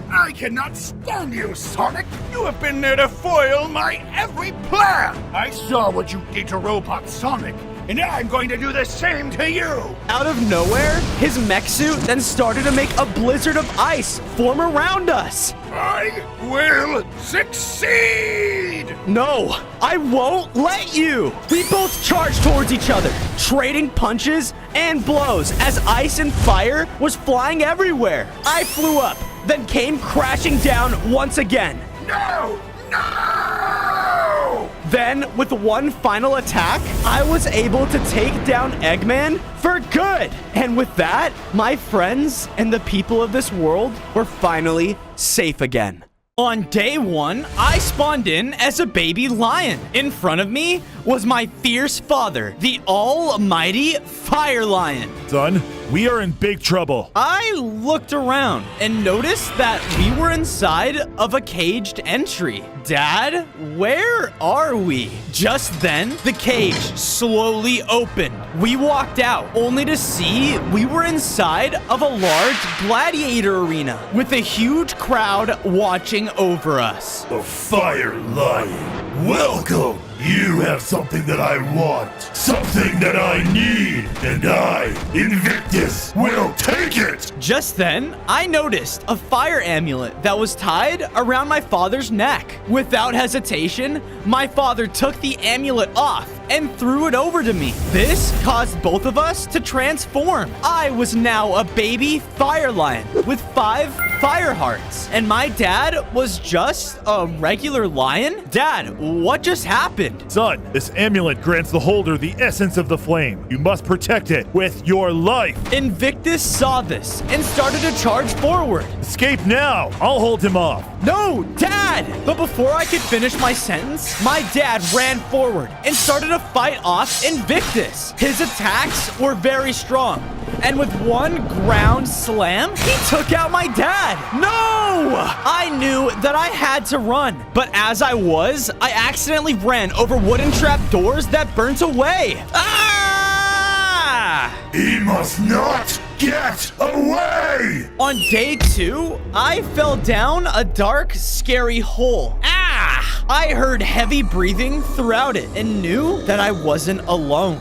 I cannot stand you, Sonic. You have been there to foil my every plan. I saw what you did to Robot Sonic, and I'm going to do the same to you. Out of nowhere, his mech suit then started to make a blizzard of ice form around us. I will succeed! No, I won't let you! We both charged towards each other, trading punches and blows as ice and fire was flying everywhere. I flew up, then came crashing down once again. No! No! Then, with one final attack, I was able to take down Eggman for good. And with that, my friends and the people of this world were finally safe again. On day 1, I spawned in as a baby lion. In front of me was my fierce father, the almighty Fire Lion. Son, we are in big trouble. I looked around and noticed that we were inside of a caged entry. Dad, where are we? Just then, the cage slowly opened. We walked out, only to see we were inside of a large gladiator arena with a huge crowd watching over us. The Fire Lion, welcome! You have something that I want, something that I need, and I, Invictus, will take it! Just then, I noticed a fire amulet that was tied around my father's neck. Without hesitation, my father took the amulet off and threw it over to me. This caused both of us to transform. I was now a baby fire lion with 5 fire hearts, and my dad was just a regular lion? Dad, what just happened? Son, this amulet grants the holder the essence of the flame. You must protect it with your life. Invictus saw this and started to charge forward. Escape now. I'll hold him off. No, Dad! But before I could finish my sentence, my dad ran forward and started to fight off Invictus. His attacks were very strong, and with one ground slam, he took out my dad. No! I knew that I had to run, but as I accidentally ran over wooden trap doors that burnt away. Ah! He must not get away! On day 2, I fell down a dark, scary hole. Ah! I heard heavy breathing throughout it and knew that I wasn't alone.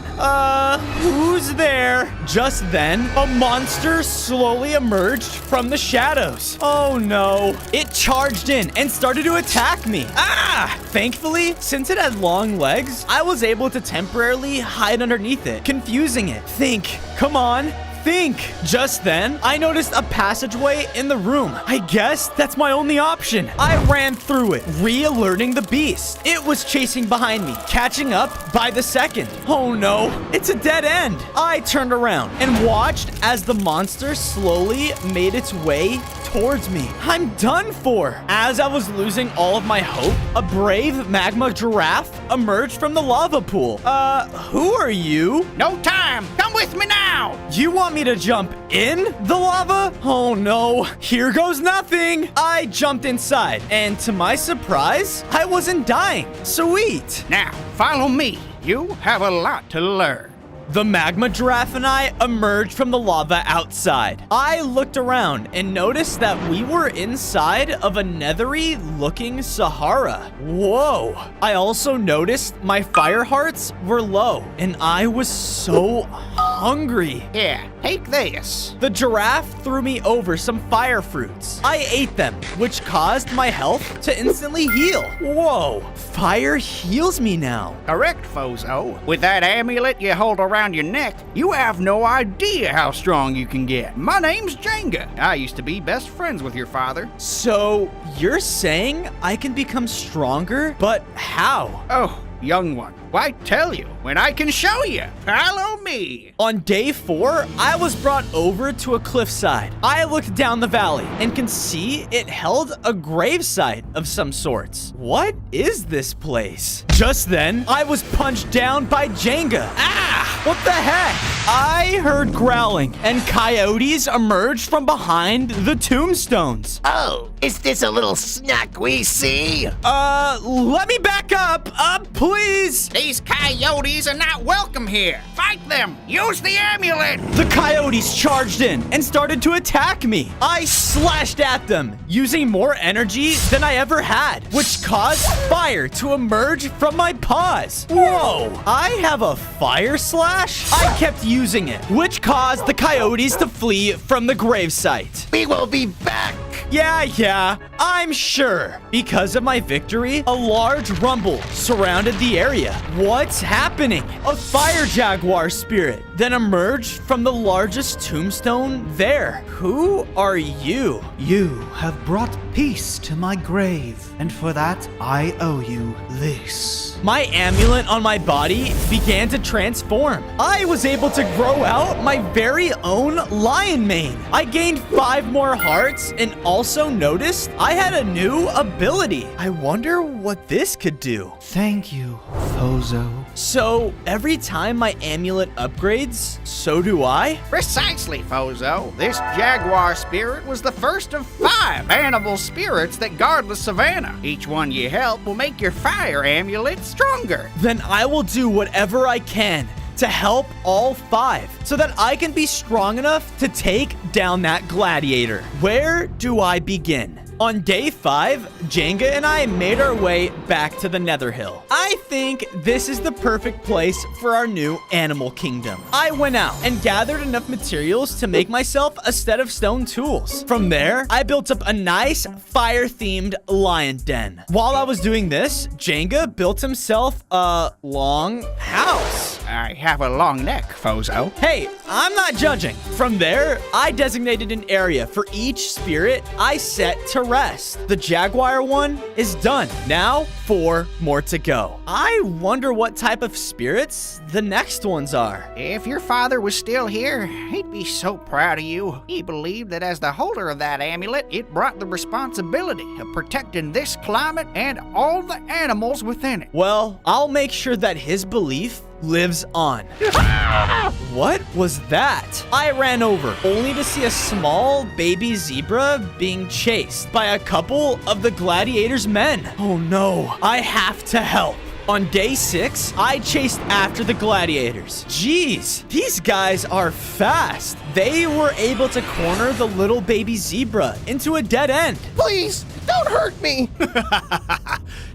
Who's there? Just then, a monster slowly emerged from the shadows. Oh no. It charged in and started to attack me. Ah! Thankfully, since it had long legs, I was able to temporarily hide underneath it, confusing it. Think. Come on. think. Just then, I noticed a passageway in the room. I guess that's my only option. I ran through it, re-alerting the beast. It was chasing behind me, catching up by the second. Oh no, it's a dead end. I turned around and watched as the monster slowly made its way towards me. I'm done for. As I was losing all of my hope, a brave magma giraffe emerged from the lava pool. Who are you? No time! Come with me now! You want me to jump in the lava? Oh no, here goes nothing. I jumped inside, and to my surprise, I wasn't dying. Sweet. Now, follow me. You have a lot to learn. The magma giraffe and I emerged from the lava outside. I looked around and noticed that we were inside of a nethery-looking Sahara. Whoa. I also noticed my fire hearts were low, and I was so hungry. Here, take this. The giraffe threw me over some fire fruits. I ate them, which caused my health to instantly heal. Whoa. Fire heals me now. Correct, Fozo. With that amulet you hold around your neck, you have no idea how strong you can get. My name's Jenga. I used to be best friends with your father. So, you're saying I can become stronger? But how? Oh, young one. Why tell you when I can show you? Follow me. On day 4, I was brought over to a cliffside. I looked down the valley and can see it held a gravesite of some sorts. What is this place? Just then, I was punched down by Jenga. Ah! What the heck? I heard growling, and coyotes emerged from behind the tombstones. Oh, is this a little snack we see? Let me back up, please. These coyotes are not welcome here. Fight them. Use the amulet. The coyotes charged in and started to attack me. I slashed at them, using more energy than I ever had, which caused fire to emerge from my paws. Whoa, I have a fire slash? I kept using it, which caused the coyotes to flee from the gravesite. We will be back. Yeah, I'm sure. Because of my victory, a large rumble surrounded the area. What's happening? A fire jaguar spirit then emerged from the largest tombstone there. Who are you? You have brought peace to my grave, and for that, I owe you this. My amulet on my body began to transform. I was able to grow out my very own lion mane. I gained 5 more hearts and also noticed I had a new ability. I wonder what this could do. Thank you, Fozo. So every time my amulet upgrades, so do I? Precisely, Fozo. This jaguar spirit was the first of 5 animal spirits that guard the savannah. Each one you help will make your fire amulet stronger. Then I will do whatever I can to help all 5 so that I can be strong enough to take down that gladiator. Where do I begin? On day 5, Jenga and I made our way back to the Netherhill. I think this is the perfect place for our new animal kingdom. I went out and gathered enough materials to make myself a set of stone tools. From there, I built up a nice fire-themed lion den. While I was doing this, Jenga built himself a long house. I have a long neck, Fozo. Hey, I'm not judging. From there, I designated an area for each spirit I set to rest. The jaguar one is done. Now, 4 more to go. I wonder what type of spirits the next ones are. If your father was still here, he'd be so proud of you. He believed that as the holder of that amulet, it brought the responsibility of protecting this climate and all the animals within it. Well, I'll make sure that his belief lives on. What was that? I ran over, only to see a small baby zebra being chased by a couple of the gladiator's men. Oh no, I have to help. On day 6, I chased after the gladiators. Jeez, these guys are fast. They were able to corner the little baby zebra into a dead end. Please, don't hurt me.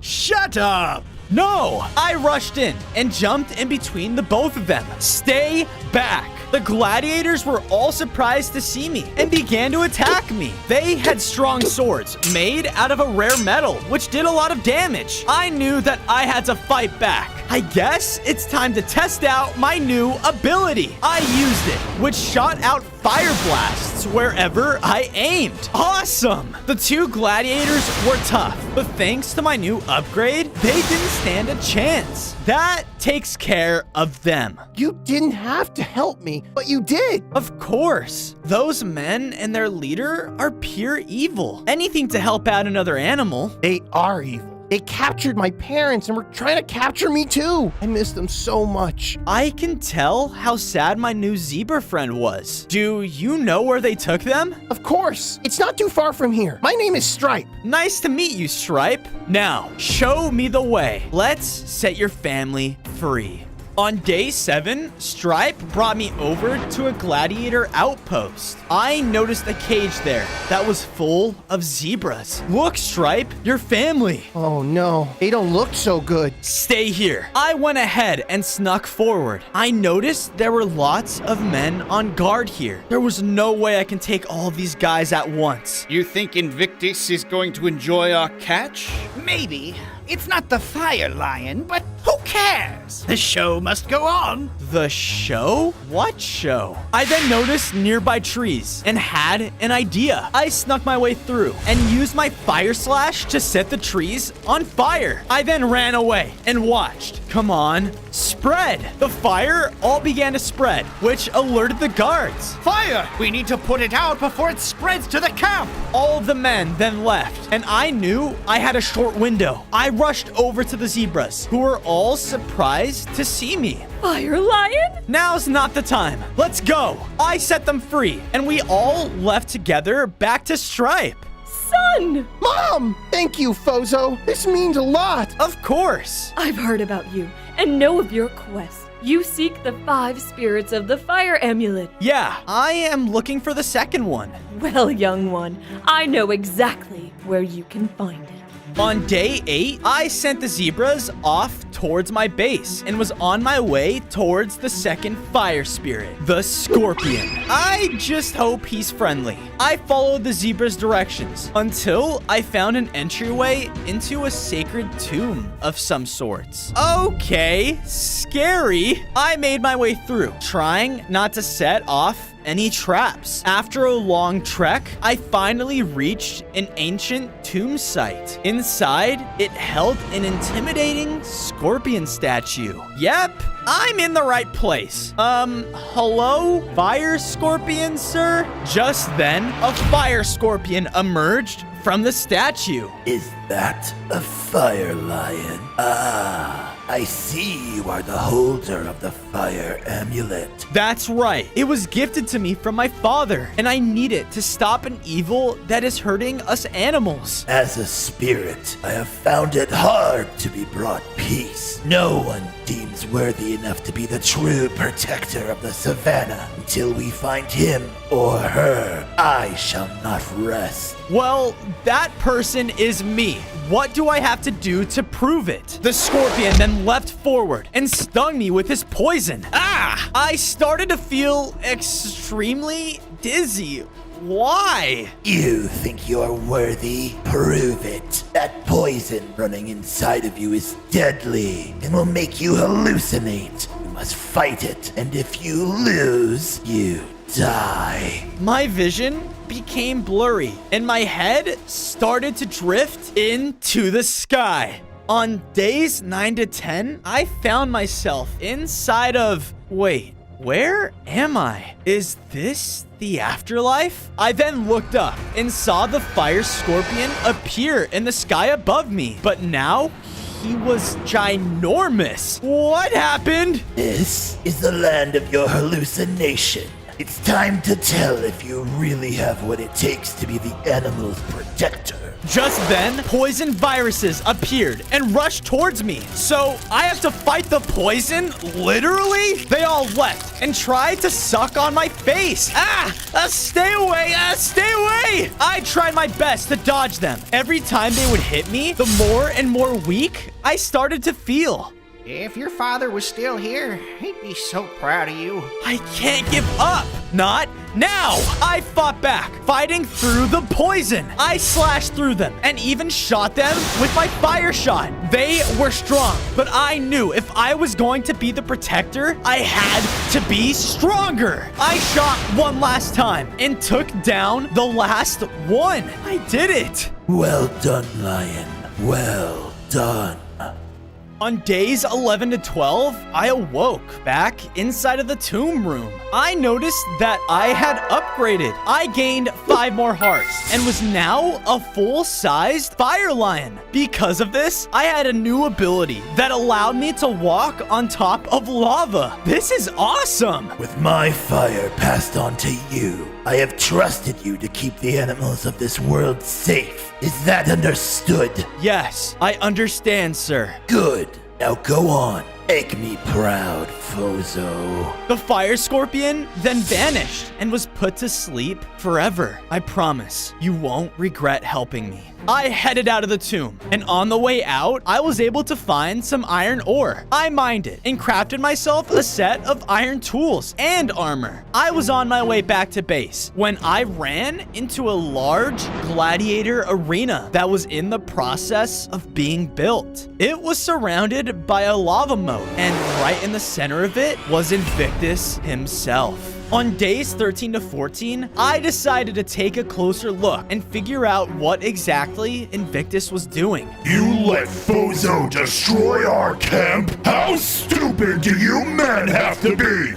Shut up. No, I rushed in and jumped in between the both of them. Stay back. The gladiators were all surprised to see me and began to attack me. They had strong swords made out of a rare metal, which did a lot of damage. I knew that I had to fight back. I guess it's time to test out my new ability. I used it, which shot out fire blasts wherever I aimed. Awesome! The two gladiators were tough, but thanks to my new upgrade, they didn't stand a chance. That takes care of them. You didn't have to help me, but you did. Of course. Those men and their leader are pure evil. Anything to help out another animal. They are evil. They captured my parents and were trying to capture me too. I miss them so much. I can tell how sad my new zebra friend was. Do you know where they took them? Of course. It's not too far from here. My name is Stripe. Nice to meet you, Stripe. Now, show me the way. Let's set your family free. On day 7, Stripe brought me over to a gladiator outpost. I noticed a cage there that was full of zebras. Look, Stripe, your family. Oh no, they don't look so good. Stay here. I went ahead and snuck forward. I noticed there were lots of men on guard here. There was no way I can take all of these guys at once. You think Invictus is going to enjoy our catch? Maybe. It's not the fire lion, but who cares? The show must go on. The show? What show? I then noticed nearby trees and had an idea. I snuck my way through and used my fire slash to set the trees on fire. I then ran away and watched. Come on, spread. The fire all began to spread, which alerted the guards. Fire! We need to put it out before it spreads to the camp. All of the men then left, and I knew I had a short window. I rushed over to the zebras, who were all surprised to see me. Fire lion? Now's not the time. Let's go. I set them free, and we all left together back to Stripe. Son! Mom! Thank you, Fozo. This means a lot. Of course. I've heard about you and know of your quest. You seek the 5 spirits of the fire amulet. Yeah, I am looking for the second one. Well, young one, I know exactly where you can find it. On day 8, I sent the zebras off towards my base and was on my way towards the second fire spirit, the scorpion. I just hope he's friendly. I followed the zebra's directions until I found an entryway into a sacred tomb of some sorts. Okay, scary. I made my way through, trying not to set off any traps. After a long trek, I finally reached an ancient tomb site. Inside, it held an intimidating scorpion statue. Yep, I'm in the right place. Hello? Fire scorpion, sir? Just then, a fire scorpion emerged from the statue. Is that a fire lion? Ah, I see you are the holder of the fire amulet. That's right. It was gifted to me from my father, and I need it to stop an evil that is hurting us animals. As a spirit, I have found it hard to be brought peace. No one deems worthy enough to be the true protector of the savannah. Until we find him or her, I shall not rest. Well, that person is me. What do I have to do to prove it? The scorpion then leapt forward and stung me with his poison. Ah! I started to feel extremely dizzy. Why? You think you're worthy? Prove it. That poison running inside of you is deadly and will make you hallucinate. You must fight it, and if you lose, you die. My vision became blurry, and my head started to drift into the sky. On days 9 to 10, I found myself inside of... Wait, where am I? Is this the afterlife? I then looked up and saw the fire scorpion appear in the sky above me, but now he was ginormous. What happened? This is the land of your hallucination. It's time to tell if you really have what it takes to be the animal's protector. Just then, poison viruses appeared and rushed towards me. So I have to fight the poison? Literally? They all left and tried to suck on my face. Stay away, stay away. I tried my best to dodge them. Every time they would hit me, the more and more weak I started to feel. If your father was still here, he'd be so proud of you. I can't give up. Not now. I fought back, fighting through the poison. I slashed through them and even shot them with my fire shot. They were strong, but I knew if I was going to be the protector, I had to be stronger. I shot one last time and took down the last one. I did it. Well done, Lion. Well done. On days 11 to 12, I awoke back inside of the tomb room. I noticed that I had upgraded. I gained 5 more hearts and was now a full-sized fire lion. Because of this, I had a new ability that allowed me to walk on top of lava. This is awesome. With my fire passed on to you, I have trusted you to keep the animals of this world safe. Is that understood? Yes, I understand, sir. Good. Now go on. Make me proud, Fozo. The fire scorpion then vanished and was put to sleep forever. I promise you won't regret helping me. I headed out of the tomb, and on the way out, I was able to find some iron ore. I mined it and crafted myself a set of iron tools and armor. I was on my way back to base when I ran into a large gladiator arena that was in the process of being built. It was surrounded by a lava moat, and right in the center of it was Invictus himself. On days 13 to 14, I decided to take a closer look and figure out what exactly Invictus was doing. You let Fozo destroy our camp? How stupid do you men have to be?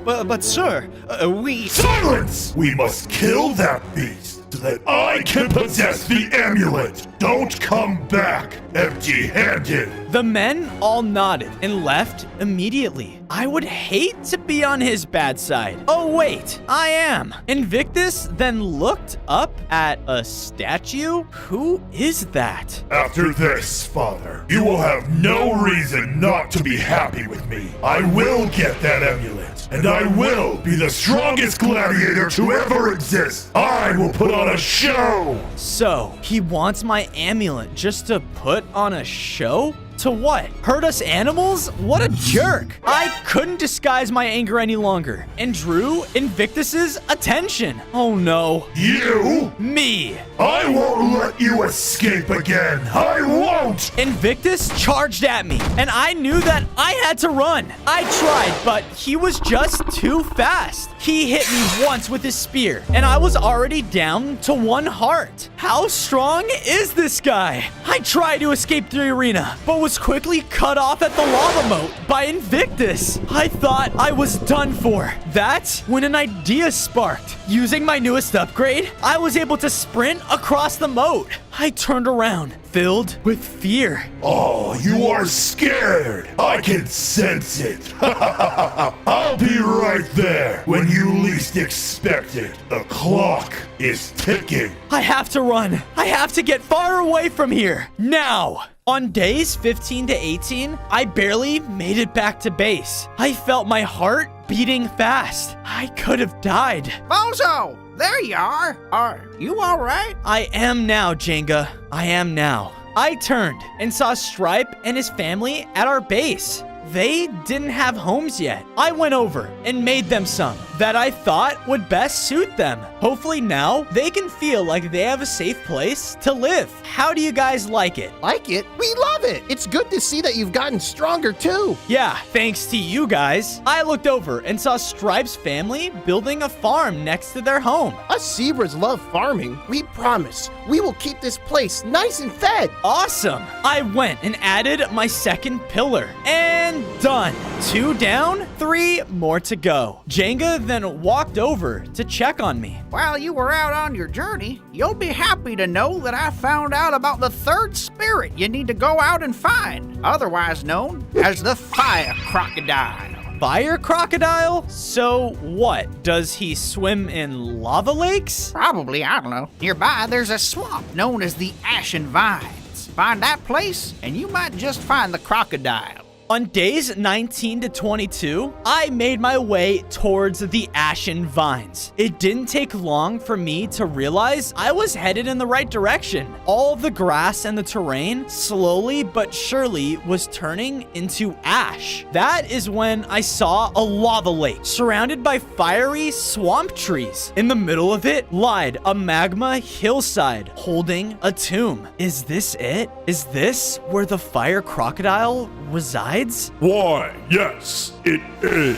But sir, we... Silence! We must kill that beast so that I can possess the amulet. Don't come back empty-handed. The men all nodded and left immediately. I would hate to be on his bad side. Oh wait, I am. Invictus then looked up at a statue. Who is that? After this, Father, you will have no reason not to be happy with me. I will get that amulet, and I will be the strongest gladiator to ever exist. I will put on a show. So, he wants my amulet just to put on a show? To what? Hurt us animals? What a jerk! I couldn't disguise my anger any longer and drew Invictus's attention. Oh no. You? Me. I won't let you escape again. I won't! Invictus charged at me, and I knew that I had to run. I tried, but he was just too fast. He hit me once with his spear, and I was already down to 1 heart. How strong is this guy? I tried to escape the arena, but was quickly cut off at the lava moat by Invictus. I thought I was done for. That's when an idea sparked. Using my newest upgrade, I was able to sprint across the moat. I turned around, filled with fear. Oh, you are scared. I can sense it. I'll be right there when you least expect it. The clock is ticking. I have to run. I have to get far away from here. Now. On days 15 to 18, I barely made it back to base. I felt my heart beating fast. I could have died. Bozo! There you are. Are you all right? I am now, Jenga. I am now. I turned and saw Stripe and his family at our base. They didn't have homes yet. I went over and made them some that I thought would best suit them. Hopefully now they can feel like they have a safe place to live. How do you guys like it? Like it? We love it. It's good to see that you've gotten stronger too. Yeah, thanks to you guys. I looked over and saw Stripe's family building a farm next to their home. Us zebras love farming. We promise we will keep this place nice and fed. Awesome. I went and added my second pillar and done. 2 down, 3 more to go. Jenga then walked over to check on me. While you were out on your journey, you'll be happy to know that I found out about the 3rd spirit you need to go out and find, otherwise known as the Fire Crocodile. Fire Crocodile? So what? Does he swim in lava lakes? Probably, I don't know. Nearby, there's a swamp known as the Ashen Vines. Find that place, and you might just find the crocodile. On days 19 to 22, I made my way towards the Ashen Vines. It didn't take long for me to realize I was headed in the right direction. All of the grass and the terrain slowly but surely was turning into ash. That is when I saw a lava lake surrounded by fiery swamp trees. In the middle of it lied a magma hillside holding a tomb. Is this it? Is this where the fire crocodile resides? Why, yes, it is.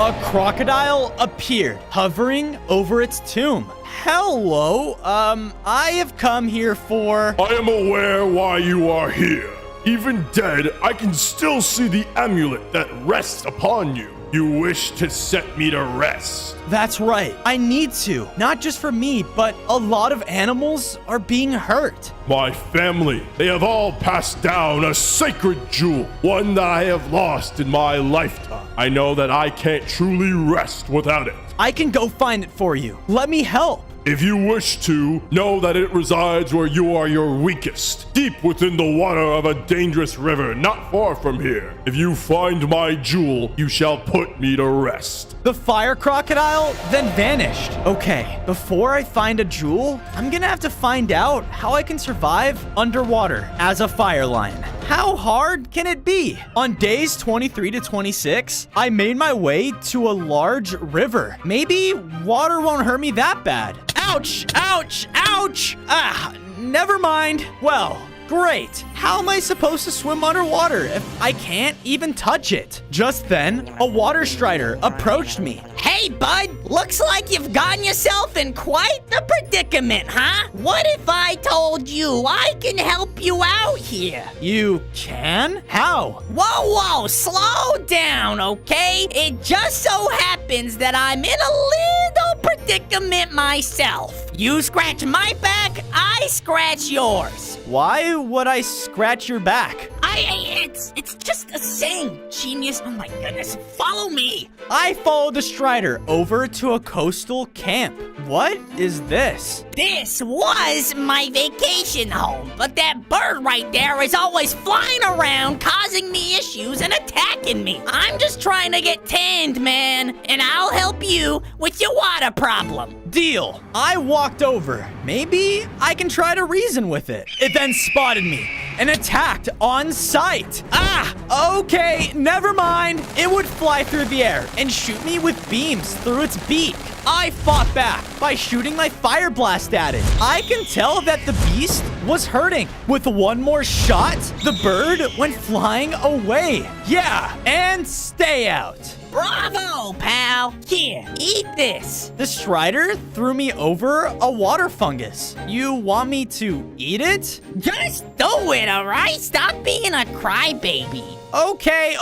A crocodile appeared, hovering over its tomb. Hello, I have come here for... I am aware why you are here. Even dead, I can still see the amulet that rests upon you. You wish to set me to rest. That's right. I need to. Not just for me, but a lot of animals are being hurt. My family, they have all passed down a sacred jewel, one that I have lost in my lifetime. I know that I can't truly rest without it. I can go find it for you. Let me help. If you wish to, know that it resides where you are your weakest, deep within the water of a dangerous river not far from here. If you find my jewel, you shall put me to rest. The fire crocodile then vanished. Okay, before I find a jewel, I'm gonna have to find out how I can survive underwater as a fire lion. How hard can it be? On days 23 to 26, I made my way to a large river. Maybe water won't hurt me that bad. Ouch! Ouch! Ouch! Never mind. Well, great. How am I supposed to swim underwater if I can't even touch it? Just then, a water strider approached me. Hey, bud, looks like you've gotten yourself in quite the predicament, huh? What if I told you I can help you out here? You can? How? Whoa, slow down, okay? It just so happens that I'm in a little predicament myself. You scratch my back, I scratch yours. Why would I scratch your back? It's just a saying, genius. Oh my goodness, follow me. I followed the strider over to a coastal camp. What is this? This was my vacation home, but that bird right there is always flying around, causing me issues and attacking me. I'm just trying to get tanned, man, and I'll help you with your water problem. Deal. I walked over. Maybe I can try to reason with it. It then spotted me and attacked on sight. Okay, never mind. It would fly through the air and shoot me with beams through its beak. I fought back by shooting my fire blast at it. I can tell that the beast was hurting. With one more shot, the bird went flying away. Yeah, and stay out. Bravo, pal. Here, eat this. The strider threw me over a water fungus. You want me to eat it? Just do it, all right? Stop being a crybaby. Okay.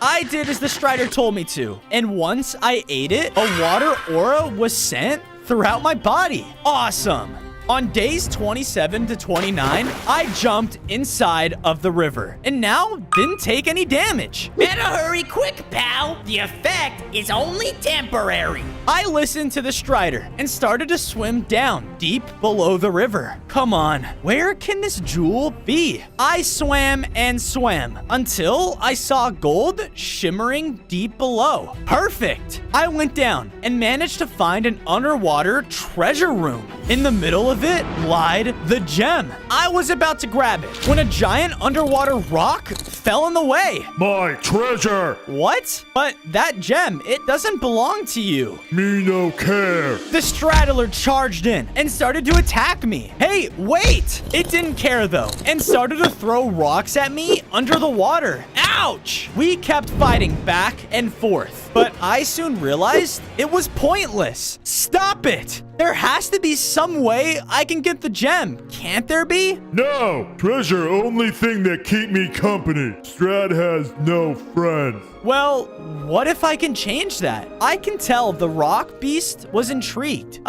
I did as the strider told me to. And once I ate it, a water aura was sent throughout my body. Awesome. On days 27 to 29, I jumped inside of the river and now didn't take any damage. Better hurry quick, pal. The effect is only temporary. I listened to the strider and started to swim down deep below the river. Come on, where can this jewel be? I swam and swam until I saw gold shimmering deep below. Perfect. I went down and managed to find an underwater treasure room. In the middle of it lied the gem. I was about to grab it when a giant underwater rock fell in the way. My treasure! What? But that gem, it doesn't belong to you. Me no care. The straddler charged in and started to attack me. Hey, wait! It didn't care though and started to throw rocks at me under the water. Ouch! We kept fighting back and forth, but I soon realized it was pointless. Stop it! There has to be some way I can get the gem, can't there be? No! Treasure only thing that keep me company. Strad has no friends. Well, what if I can change that? I can tell the rock beast was intrigued.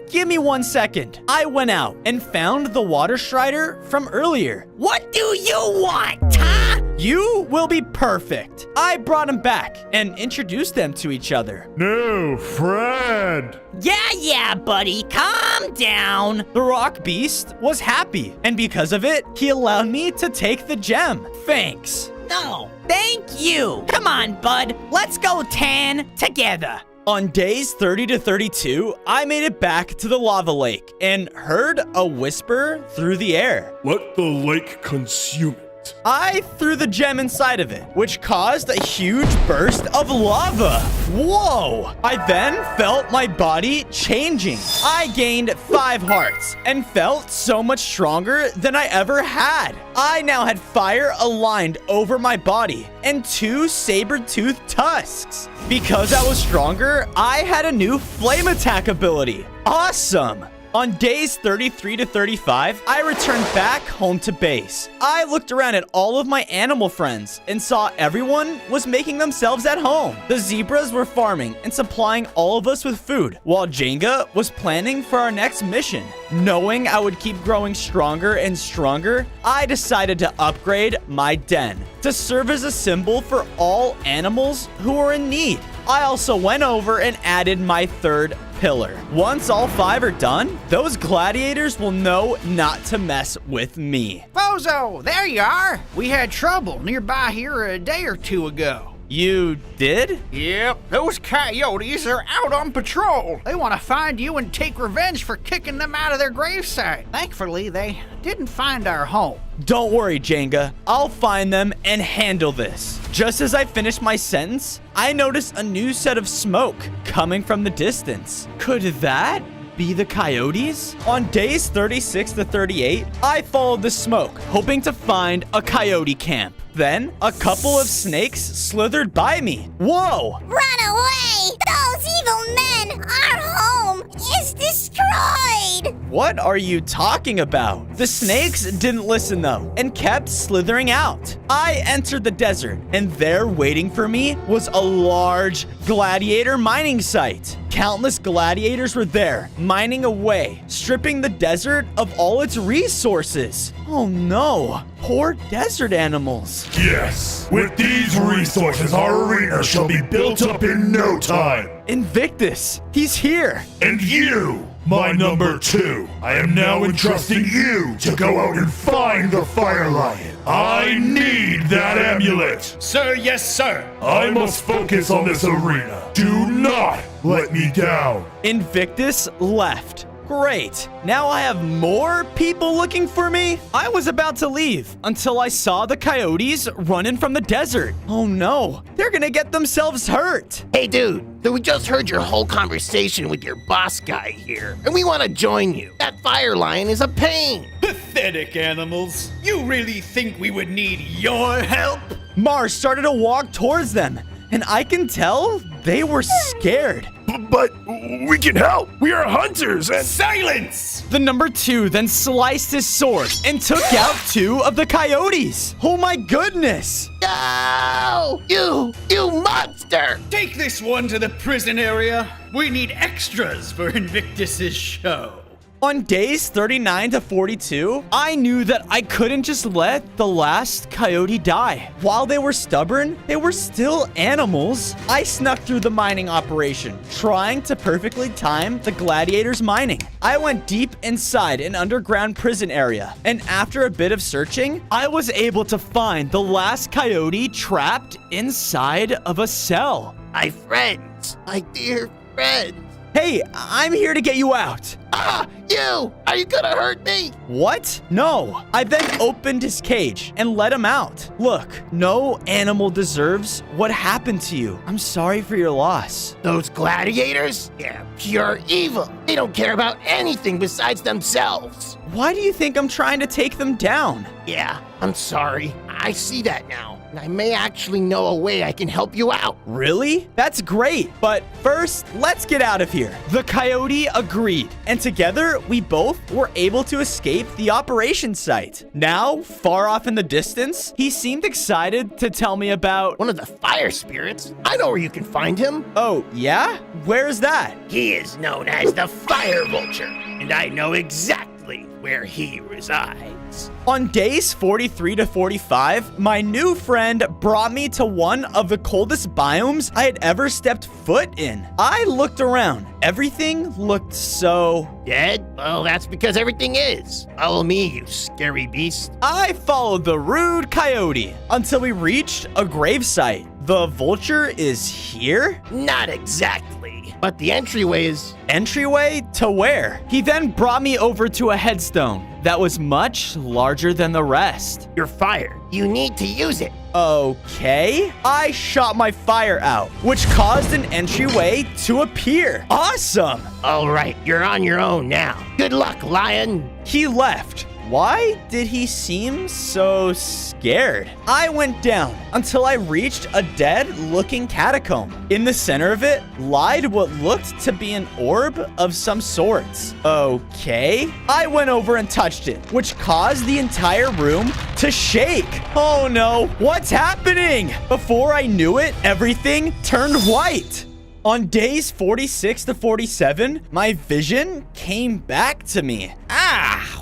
Give me 1 second. I went out and found the water strider from earlier. What do you want, huh? You will be perfect. I brought him back and introduced them to each other. No, friend. Yeah, buddy, calm down. The rock beast was happy, and because of it, he allowed me to take the gem. Thanks. No, thank you. Come on, bud. Let's go tan together. On days 30 to 32, I made it back to the lava lake and heard a whisper through the air. Let the lake consume it. I threw the gem inside of it, which caused a huge burst of lava. Whoa! I then felt my body changing. I gained 5 hearts and felt so much stronger than I ever had. I now had fire aligned over my body and 2 saber-toothed tusks. Because I was stronger, I had a new flame attack ability. Awesome! On days 33 to 35, I returned back home to base. I looked around at all of my animal friends and saw everyone was making themselves at home. The zebras were farming and supplying all of us with food, while Jenga was planning for our next mission. Knowing I would keep growing stronger and stronger, I decided to upgrade my den to serve as a symbol for all animals who are in need. I also went over and added my 3rd pillar. Once all 5 are done, those gladiators will know not to mess with me. Bozo, there you are. We had trouble nearby here a day or 2 ago. You did? Yep, those coyotes are out on patrol. They want to find you and take revenge for kicking them out of their gravesite. Thankfully, they didn't find our home. Don't worry, Jenga. I'll find them and handle this. Just as I finished my sentence, I noticed a new set of smoke coming from the distance. Could that be the coyotes? On days 36 to 38, I followed the smoke, hoping to find a coyote camp. Then, a couple of snakes slithered by me. Whoa! Run away! Those evil men! Our home is destroyed! What are you talking about? The snakes didn't listen though, and kept slithering out. I entered the desert, and there waiting for me was a large gladiator mining site. Countless gladiators were there, mining away, stripping the desert of all its resources. Oh no, poor desert animals. Yes, with these resources, our arena shall be built up in no time. Invictus, he's here. And you, my number 2, I am now entrusting you to go out and find the Fire Lion. I need that amulet. Sir, yes, sir. I must focus on this arena. Do not let me down. Invictus left. Great. Now I have more people looking for me? I was about to leave until I saw the coyotes running from the desert. Oh no, they're gonna get themselves hurt. Hey, dude. So we just heard your whole conversation with your boss guy here, and we want to join you. That fire lion is a pain. Pathetic animals. You really think we would need your help? Mars started to walk towards them, and I can tell they were scared. But we can help. We are hunters and— Silence! The number 2 then sliced his sword and took out 2 of the coyotes. Oh my goodness! No! You monster! Take this one to the prison area. We need extras for Invictus's show. On days 39 to 42, I knew that I couldn't just let the last coyote die. While they were stubborn, they were still animals. I snuck through the mining operation, trying to perfectly time the gladiators mining. I went deep inside an underground prison area, and after a bit of searching, I was able to find the last coyote trapped inside of a cell. My friends, my dear friends. Hey, I'm here to get you out. Ah, you! Are you gonna hurt me? What? No. I then opened his cage and let him out. Look, no animal deserves what happened to you. I'm sorry for your loss. Those gladiators? Yeah, pure evil. They don't care about anything besides themselves. Why do you think I'm trying to take them down? Yeah, I'm sorry. I see that now. And I may actually know a way I can help you out. Really? That's great. But first, let's get out of here. The coyote agreed, and together we both were able to escape the operation site. Now, far off in the distance, he seemed excited to tell me about one of the fire spirits. I know where you can find him. Oh, yeah? Where is that? He is known as the Fire Vulture, and I know exactly where he resides. On days 43 to 45, my new friend brought me to one of the coldest biomes I had ever stepped foot in. I looked around. Everything looked so... Dead? Well, that's because everything is. Follow me, you scary beast. I followed the rude Coyote until we reached a gravesite. The vulture is here? Not exactly, but the entryway is... Entryway to where? He then brought me over to a headstone that was much larger than the rest. You're fired. You need to use it. Okay. I shot my fire out, which caused an entryway to appear. Awesome. All right, you're on your own now. Good luck, lion. He left. Why did he seem so scared? I went down until I reached a dead-looking catacomb. In the center of it lied what looked to be an orb of some sorts. Okay. I went over and touched it, which caused the entire room to shake. Oh no, what's happening? Before I knew it, everything turned white. On days 46 to 47, my vision came back to me.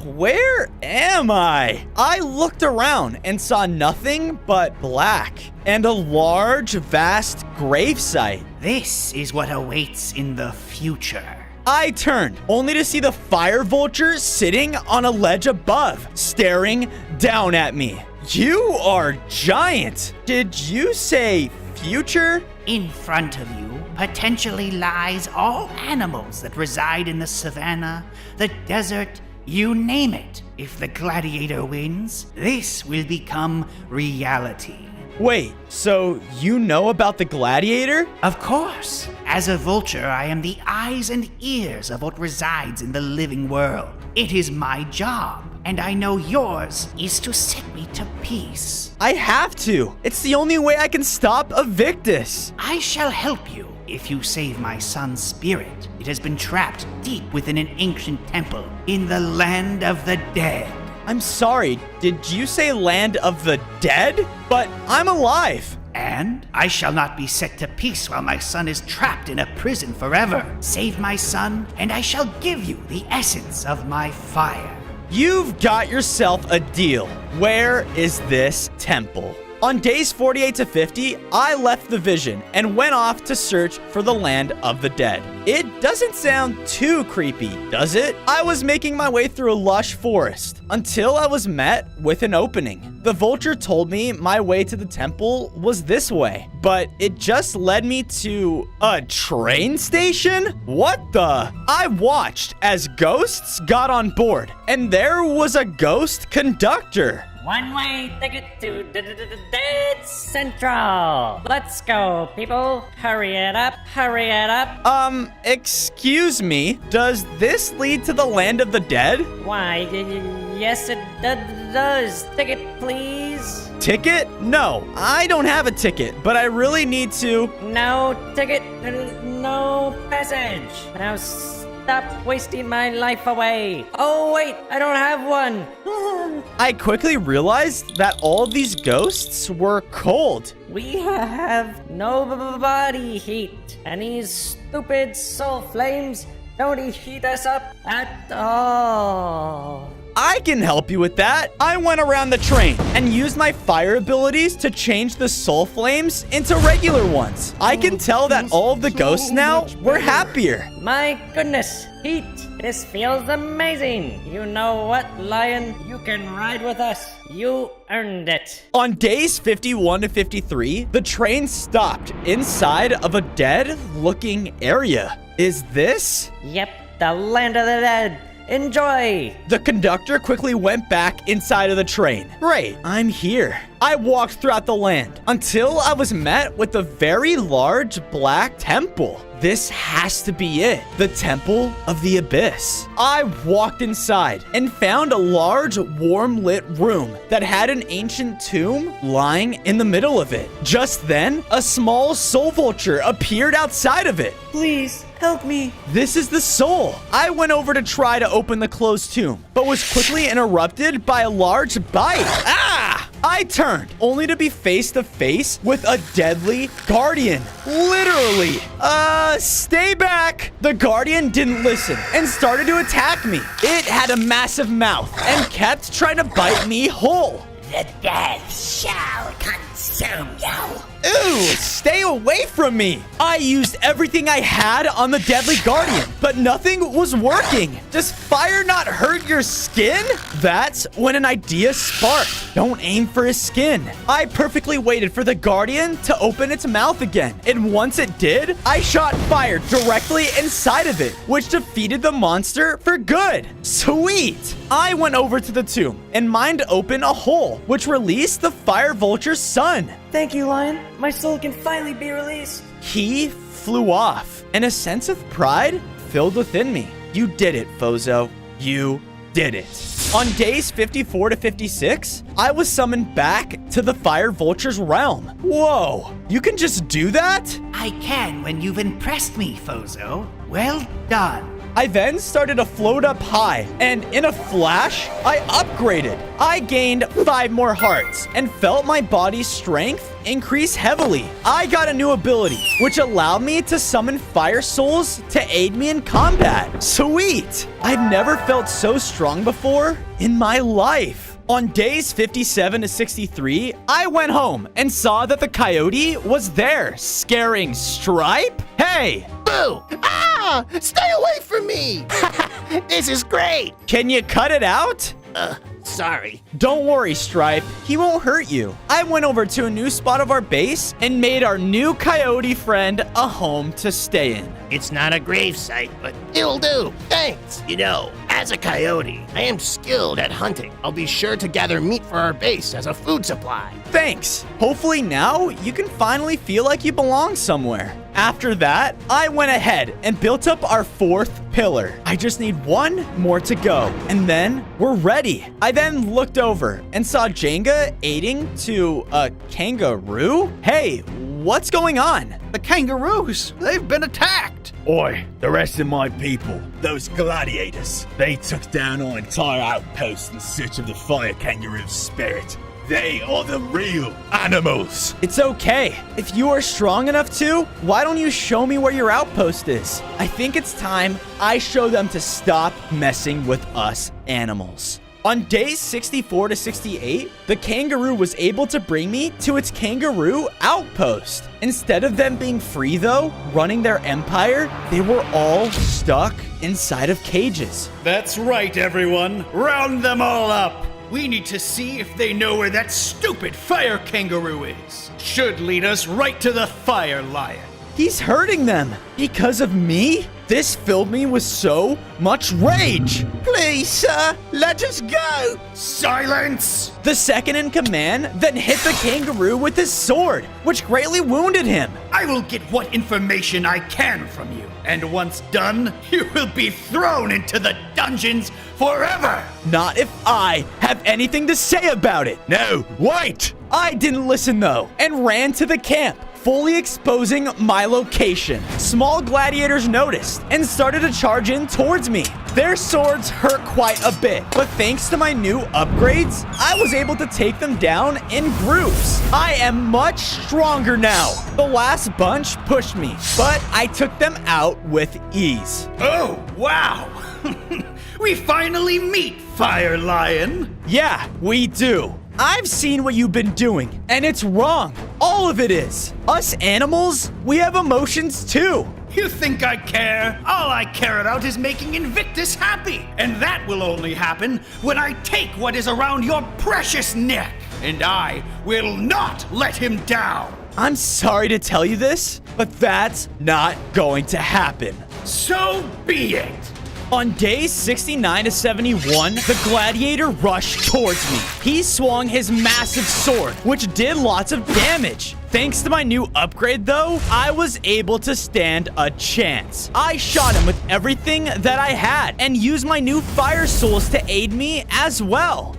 Where am I? I looked around and saw nothing but black and a large, vast gravesite. This is what awaits in the future. I turned, only to see the fire vulture sitting on a ledge above, staring down at me. You are giant. Did you say future? In front of you potentially lies all animals that reside in the savannah, the desert, you name it. If the gladiator wins, this will become reality. Wait, so you know about the gladiator? Of course. As a vulture, I am the eyes and ears of what resides in the living world. It is my job, and I know yours is to set me to peace. I have to. It's the only way I can stop Invictus. I shall help you if you save my son's spirit. It has been trapped deep within an ancient temple in the land of the dead. I'm sorry, did you say land of the dead? But I'm alive. And I shall not be set to peace while my son is trapped in a prison forever. Save my son, and I shall give you the essence of my fire. You've got yourself a deal. Where is this temple? On days 48 to 50, I left the vision and went off to search for the land of the dead. It doesn't sound too creepy, does it? I was making my way through a lush forest until I was met with an opening. The vulture told me my way to the temple was this way, but it just led me to a train station? What the? I watched as ghosts got on board, and there was a ghost conductor. One-way ticket to Dead Central. Let's go, people. Hurry it up, hurry it up. Excuse me. Does this lead to the land of the dead? Why, yes it does. Ticket, please. Ticket? No, I don't have a ticket, but I really need to. No ticket, no passage. Now stop wasting my life away. Oh, wait, I don't have one. I quickly realized that all these ghosts were cold. We have no body heat, and these stupid soul flames don't heat us up at all. I can help you with that. I went around the train and used my fire abilities to change the soul flames into regular ones. I can tell that all of the ghosts now were happier. My goodness, heat. This feels amazing. You know what, Lion? You can ride with us. You earned it. On days 51 to 53, the train stopped inside of a dead-looking area. Is this? Yep, the land of the dead. Enjoy! The conductor quickly went back inside of the train. Great, I'm here. I walked throughout the land until I was met with a very large black temple. This has to be it, the Temple of the Abyss. I walked inside and found a large, warm-lit room that had an ancient tomb lying in the middle of it. Just then, a small soul vulture appeared outside of it. Please, help me. This is the soul. I went over to try to open the closed tomb, but was quickly interrupted by a large bite. I turned, only to be face to face with a deadly guardian. Literally. Stay back. back. The Guardian didn't listen and started to attack me. It had a massive mouth and kept trying to bite me whole. The death shall consume you. Ooh, stay away from me. I used everything I had on the deadly Guardian, but nothing was working. Does fire not hurt your skin? That's when an idea sparked. Don't aim for his skin. I perfectly waited for the Guardian to open its mouth again, and once it did, I shot fire directly inside of it, which defeated the monster for good. Sweet. I went over to the tomb and mined open a hole, which released the fire vulture's son. Thank you, Lion. My soul can finally be released. He flew off, and a sense of pride filled within me. You did it, Fozo. You did it. On days 54 to 56, I was summoned back to the Fire Vulture's realm. Whoa, you can just do that? I can when you've impressed me, Fozo. Well done. I then started to float up high, and in a flash, I upgraded. I gained 5 more hearts and felt my body's strength increase heavily. I got a new ability, which allowed me to summon fire souls to aid me in combat. Sweet! I've never felt so strong before in my life. On days 57 to 63, I went home and saw that the Coyote was there, scaring Stripe. Hey! Boo! Ah! Stay away from me! This is great! Can you cut it out? Sorry. Don't worry, Stripe. He won't hurt you. I went over to a new spot of our base and made our new Coyote friend a home to stay in. It's not a grave site, but it'll do. Thanks. You know, as a coyote, I am skilled at hunting. I'll be sure to gather meat for our base as a food supply. Thanks. Hopefully now you can finally feel like you belong somewhere. After that, I went ahead and built up our 4th pillar. I just need 1 more to go, and then we're ready. I then looked over and saw Jenga aiding to a kangaroo. Hey, what's going on? The kangaroos, they've been attacked. Oi, the rest of my people, those gladiators, they took down our entire outpost in search of the fire kangaroo's spirit. They are the real animals. It's okay. If you are strong enough to, why don't you show me where your outpost is? I think it's time I show them to stop messing with us animals. On days 64 to 68, the kangaroo was able to bring me to its kangaroo outpost. Instead of them being free, though, running their empire, they were all stuck inside of cages. That's right, everyone. Round them all up. We need to see if they know where that stupid fire kangaroo is. Should lead us right to the fire lion. He's hurting them because of me? This filled me with so much rage. Please, sir, let us go. Silence! The second in command then hit the kangaroo with his sword, which greatly wounded him. I will get what information I can from you. And once done, you will be thrown into the dungeons forever. Not if I have anything to say about it. No, wait! I didn't listen though, and ran to the camp, fully exposing my location. Small gladiators noticed and started to charge in towards me. Their swords hurt quite a bit, but thanks to my new upgrades, I was able to take them down in groups. I am much stronger now. The last bunch pushed me, but I took them out with ease. Oh, wow! We finally meet, Fire Lion. Yeah, we do. I've seen what you've been doing, and it's wrong. All of it is. Us animals, we have emotions too. You think I care? All I care about is making Invictus happy. And that will only happen when I take what is around your precious neck. And I will not let him down. I'm sorry to tell you this, but that's not going to happen. So be it. On days 69 to 71, the gladiator rushed towards me. He swung his massive sword, which did lots of damage. Thanks to my new upgrade, though, I was able to stand a chance. I shot him with everything that I had and used my new fire souls to aid me as well.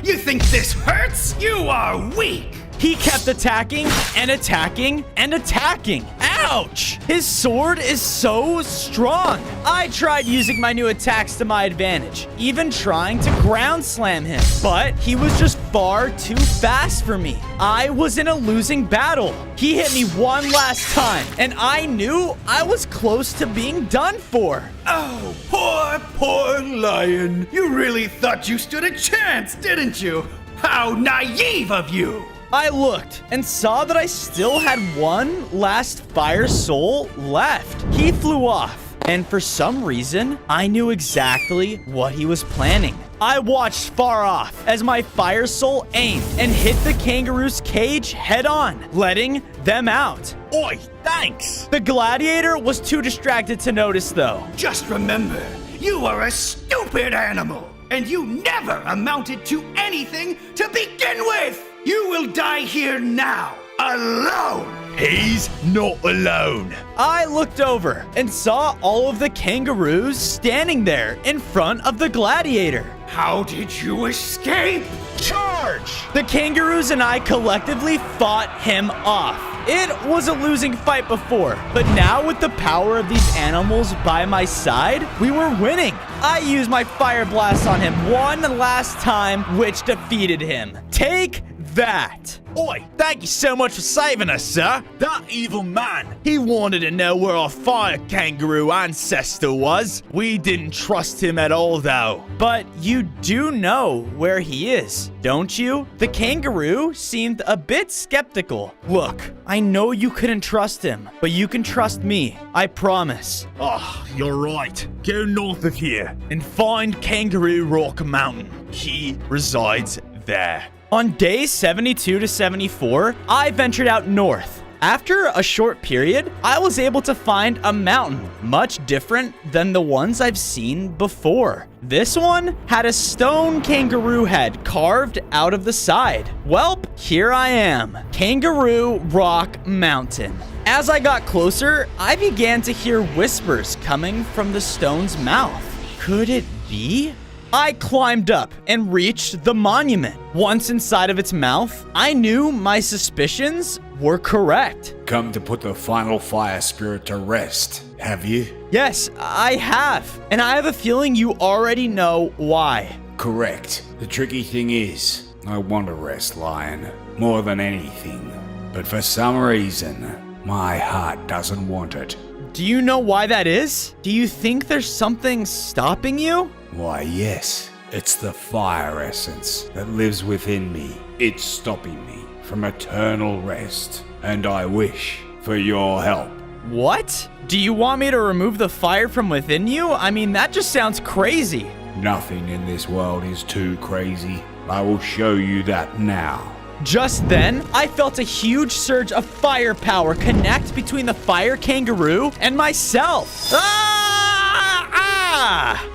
You think this hurts? You are weak. He kept attacking and attacking and attacking. Ouch! His sword is so strong. I tried using my new attacks to my advantage, even trying to ground slam him, but he was just far too fast for me. I was in a losing battle. He hit me one last time, and I knew I was close to being done for. Oh, poor lion. You really thought you stood a chance, didn't you? How naive of you! I looked and saw that I still had one last fire soul left. He flew off, and for some reason, I knew exactly what he was planning. I watched far off as my fire soul aimed and hit the kangaroo's cage head on, letting them out. Oi, thanks! The gladiator was too distracted to notice, though. Just remember, you are a stupid animal, and you never amounted to anything to begin with! You will die here now, alone! He's not alone. I looked over and saw all of the kangaroos standing there in front of the gladiator. How did you escape? Charge! The kangaroos and I collectively fought him off. It was a losing fight before, but now with the power of these animals by my side, we were winning. I used my fire blast on him one last time, which defeated him. Take that. Oi, thank you so much for saving us, sir. That evil man, he wanted to know where our fire kangaroo ancestor was. We didn't trust him at all, though. But you do know where he is, don't you? The kangaroo seemed a bit skeptical. Look, I know you couldn't trust him, but you can trust me. I promise. Oh, you're right. Go north of here and find Kangaroo Rock Mountain. He resides there. On days 72 to 74, I ventured out north. After a short period, I was able to find a mountain much different than the ones I've seen before. This one had a stone kangaroo head carved out of the side. Welp, here I am, Kangaroo Rock Mountain. As I got closer, I began to hear whispers coming from the stone's mouth. Could it be? I climbed up and reached the monument. Once inside of its mouth, I knew my suspicions were correct. Come to put the final fire spirit to rest, have you? Yes, I have. And I have a feeling you already know why. Correct. The tricky thing is, I want to rest, Lion, more than anything. But for some reason, my heart doesn't want it. Do you know why that is? Do you think there's something stopping you? Why, yes. It's the fire essence that lives within me. It's stopping me from eternal rest. And I wish for your help. What? Do you want me to remove the fire from within you? I mean, that just sounds crazy. Nothing in this world is too crazy. I will show you that now. Just then, I felt a huge surge of firepower connect between the fire kangaroo and myself.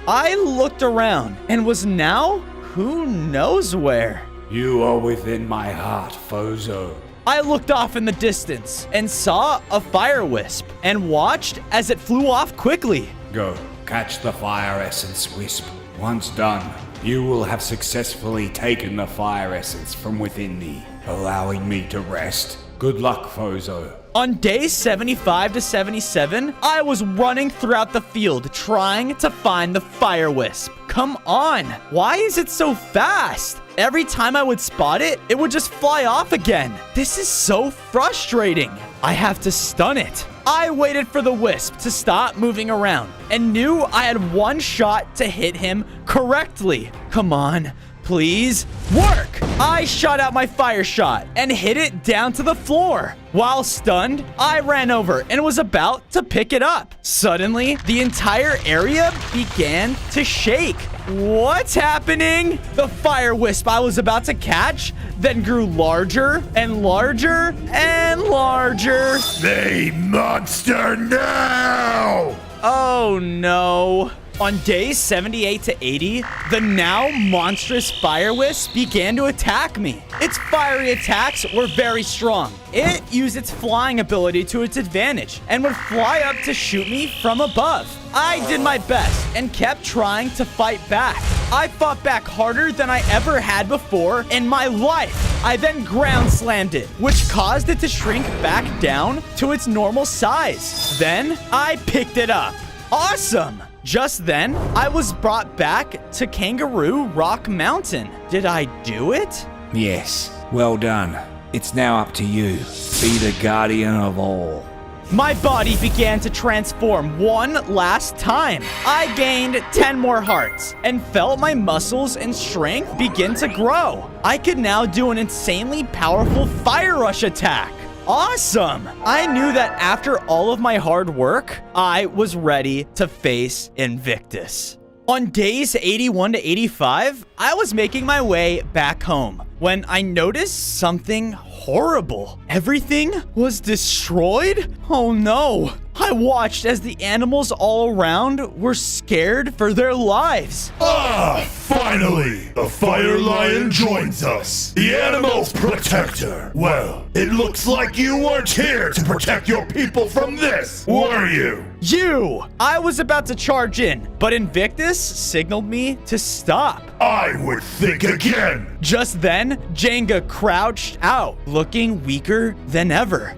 I looked around and was now who knows where. You are within my heart, Fozo. I looked off in the distance and saw a fire wisp and watched as it flew off quickly. Go, catch the fire essence wisp. Once done, you will have successfully taken the fire essence from within me, allowing me to rest. Good luck, Fozo. On days 75 to 77, I was running throughout the field trying to find the fire wisp. Come on, why is it so fast? Every time I would spot it, it would just fly off again. This is so frustrating. I have to stun it. I waited for the wisp to stop moving around and knew I had one shot to hit him correctly. Come on, please work. I shot out my fire shot and hit it down to the floor. While stunned, I ran over and was about to pick it up. Suddenly, the entire area began to shake. What's happening? The fire wisp I was about to catch then grew larger and larger and larger. The monster now! Oh no. On days 78 to 80, the now monstrous fire wisp began to attack me. Its fiery attacks were very strong. It used its flying ability to its advantage and would fly up to shoot me from above. I did my best and kept trying to fight back. I fought back harder than I ever had before in my life. I then ground slammed it, which caused it to shrink back down to its normal size. Then I picked it up. Awesome! Just then, I was brought back to Kangaroo Rock Mountain. Did I do it? Yes, well done. It's now up to you. Be the guardian of all. My body began to transform one last time. I gained 10 more hearts and felt my muscles and strength begin to grow. I could now do an insanely powerful fire rush attack. Awesome! I knew that after all of my hard work, I was ready to face Invictus. On days 81 to 85, I was making my way back home when I noticed something horrible. Everything was destroyed? Oh no! I watched as the animals all around were scared for their lives. Ah, finally! The fire lion joins us, the animal's protector. Well, it looks like you weren't here to protect your people from this, were you? You! I was about to charge in, but Invictus signaled me to stop. I would think again! Just then, Jenga crouched out, looking weaker than ever.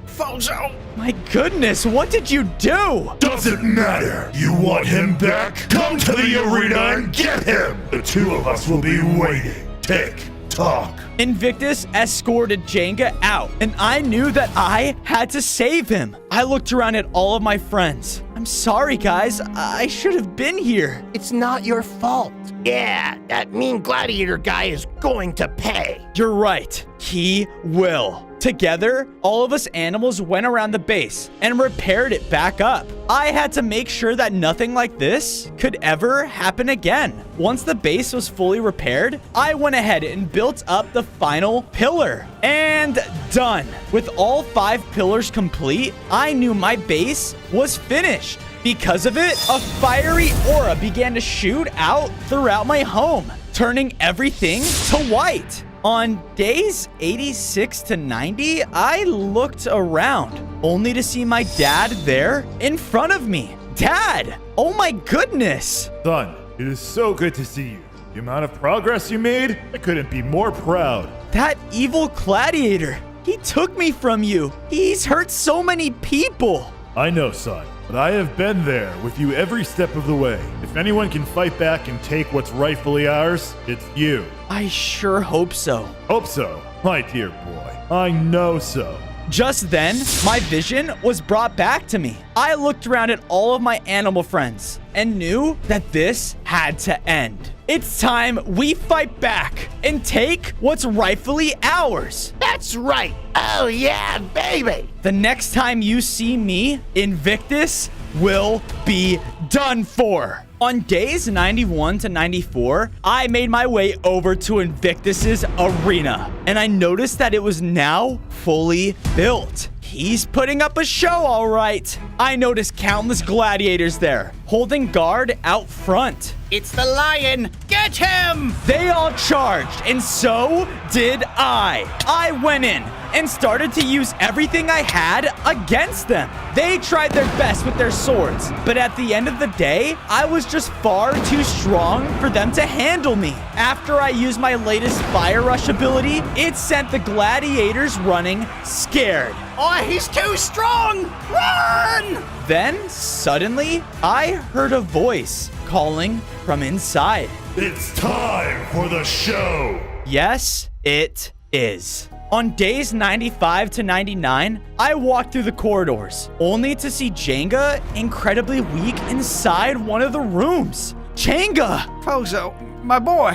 Fozo! My goodness, what did you do? Doesn't matter. You want him back? Come to the arena and get him! The two of us will be waiting. Tick, tock. Invictus escorted Jenga out, and I knew that I had to save him. I looked around at all of my friends. I'm sorry, guys. I should have been here. It's not your fault. Yeah, that mean gladiator guy is going to pay. You're right. He will. Together, all of us animals went around the base and repaired it back up. I had to make sure that nothing like this could ever happen again. Once the base was fully repaired, I went ahead and built up the final pillar. And done. With all 5 pillars complete, I knew my base was finished. Because of it, a fiery aura began to shoot out throughout my home, turning everything to white. On days 86 to 90, I looked around, only to see my dad there in front of me. Dad! Oh my goodness! Son, it is so good to see you. The amount of progress you made, I couldn't be more proud. That evil gladiator, he took me from you. He's hurt so many people. I know, son, but I have been there with you every step of the way. If anyone can fight back and take what's rightfully ours, it's you. I sure hope so. Hope so? My dear boy, I know so. Just then, my vision was brought back to me. I looked around at all of my animal friends and knew that this had to end. It's time we fight back and take what's rightfully ours. That's right. Oh yeah, baby. The next time you see me, Invictus will be done for. On days 91 to 94, I made my way over to Invictus's arena, and I noticed that it was now fully built. He's putting up a show, all right. I noticed countless gladiators there, holding guard out front. It's the lion! Get him! They all charged, and so did I. I went in and started to use everything I had against them. They tried their best with their swords, but at the end of the day, I was just far too strong for them to handle me. After I used my latest fire rush ability, it sent the gladiators running scared. Oh, he's too strong! Run! Then, suddenly, I heard a voice calling from inside. It's time for the show! Yes, it is. On days 95 to 99, I walked through the corridors, only to see Jenga incredibly weak inside one of the rooms. Jenga! Fozo, my boy,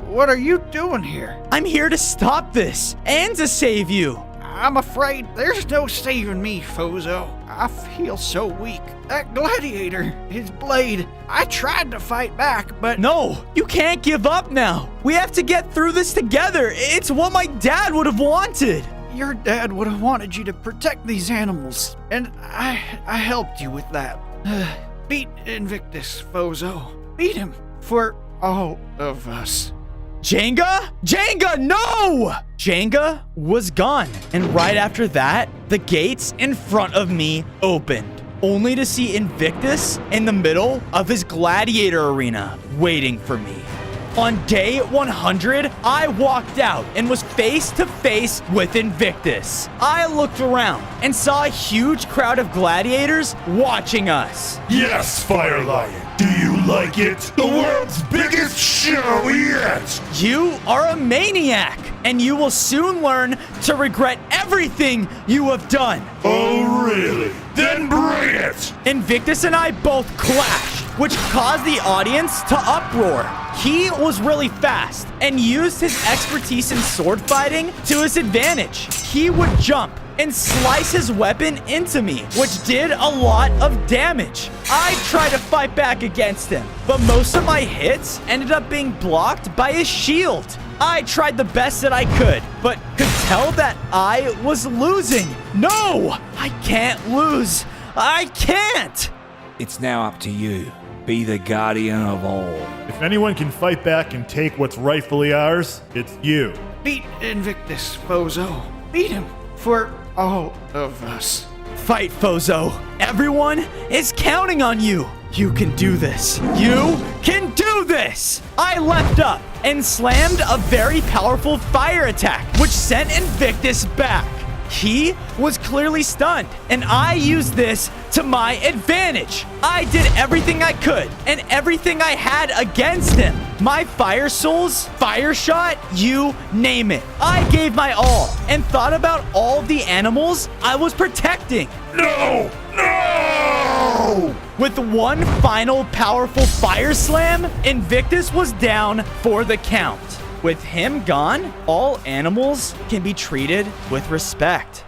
what are you doing here? I'm here to stop this and to save you. I'm afraid there's no saving me, Fozo. I feel so weak. That gladiator, his blade, I tried to fight back, but... No, you can't give up now. We have to get through this together. It's what my dad would have wanted. Your dad would have wanted you to protect these animals, and I helped you with that. Beat Invictus, Fozo. Beat him for all of us. Jenga? Jenga, no! Jenga was gone, and right after that, the gates in front of me opened. only to see Invictus in the middle of his gladiator arena waiting for me. On day 100, I walked out and was face to face with Invictus. I looked around and saw a huge crowd of gladiators watching us. Yes, Fire Lion. Do you like it? The world's biggest show yet! You are a maniac, and you will soon learn to regret everything you have done. Oh, really? Then bring it! Invictus and I both clashed, which caused the audience to uproar. He was really fast and used his expertise in sword fighting to his advantage. He would jump and slice his weapon into me, which did a lot of damage. I tried to fight back against him, but most of my hits ended up being blocked by his shield. I tried the best that I could, but could tell that I was losing. No, I can't lose. I can't. It's now up to you. Be the guardian of all. If anyone can fight back and take what's rightfully ours, it's you. Beat Invictus, Bozo. Beat him for all of us. Fight, Fozo. Everyone is counting on you. You can do this. You can do this. I leapt up and slammed a very powerful fire attack, which sent Invictus back. He was clearly stunned, and I used this to my advantage. I did everything I could and everything I had against him. My fire souls, fire shot, you name it. I gave my all and thought about all the animals I was protecting. No! No! With one final powerful fire slam, Invictus was down for the count. With him gone, all animals can be treated with respect.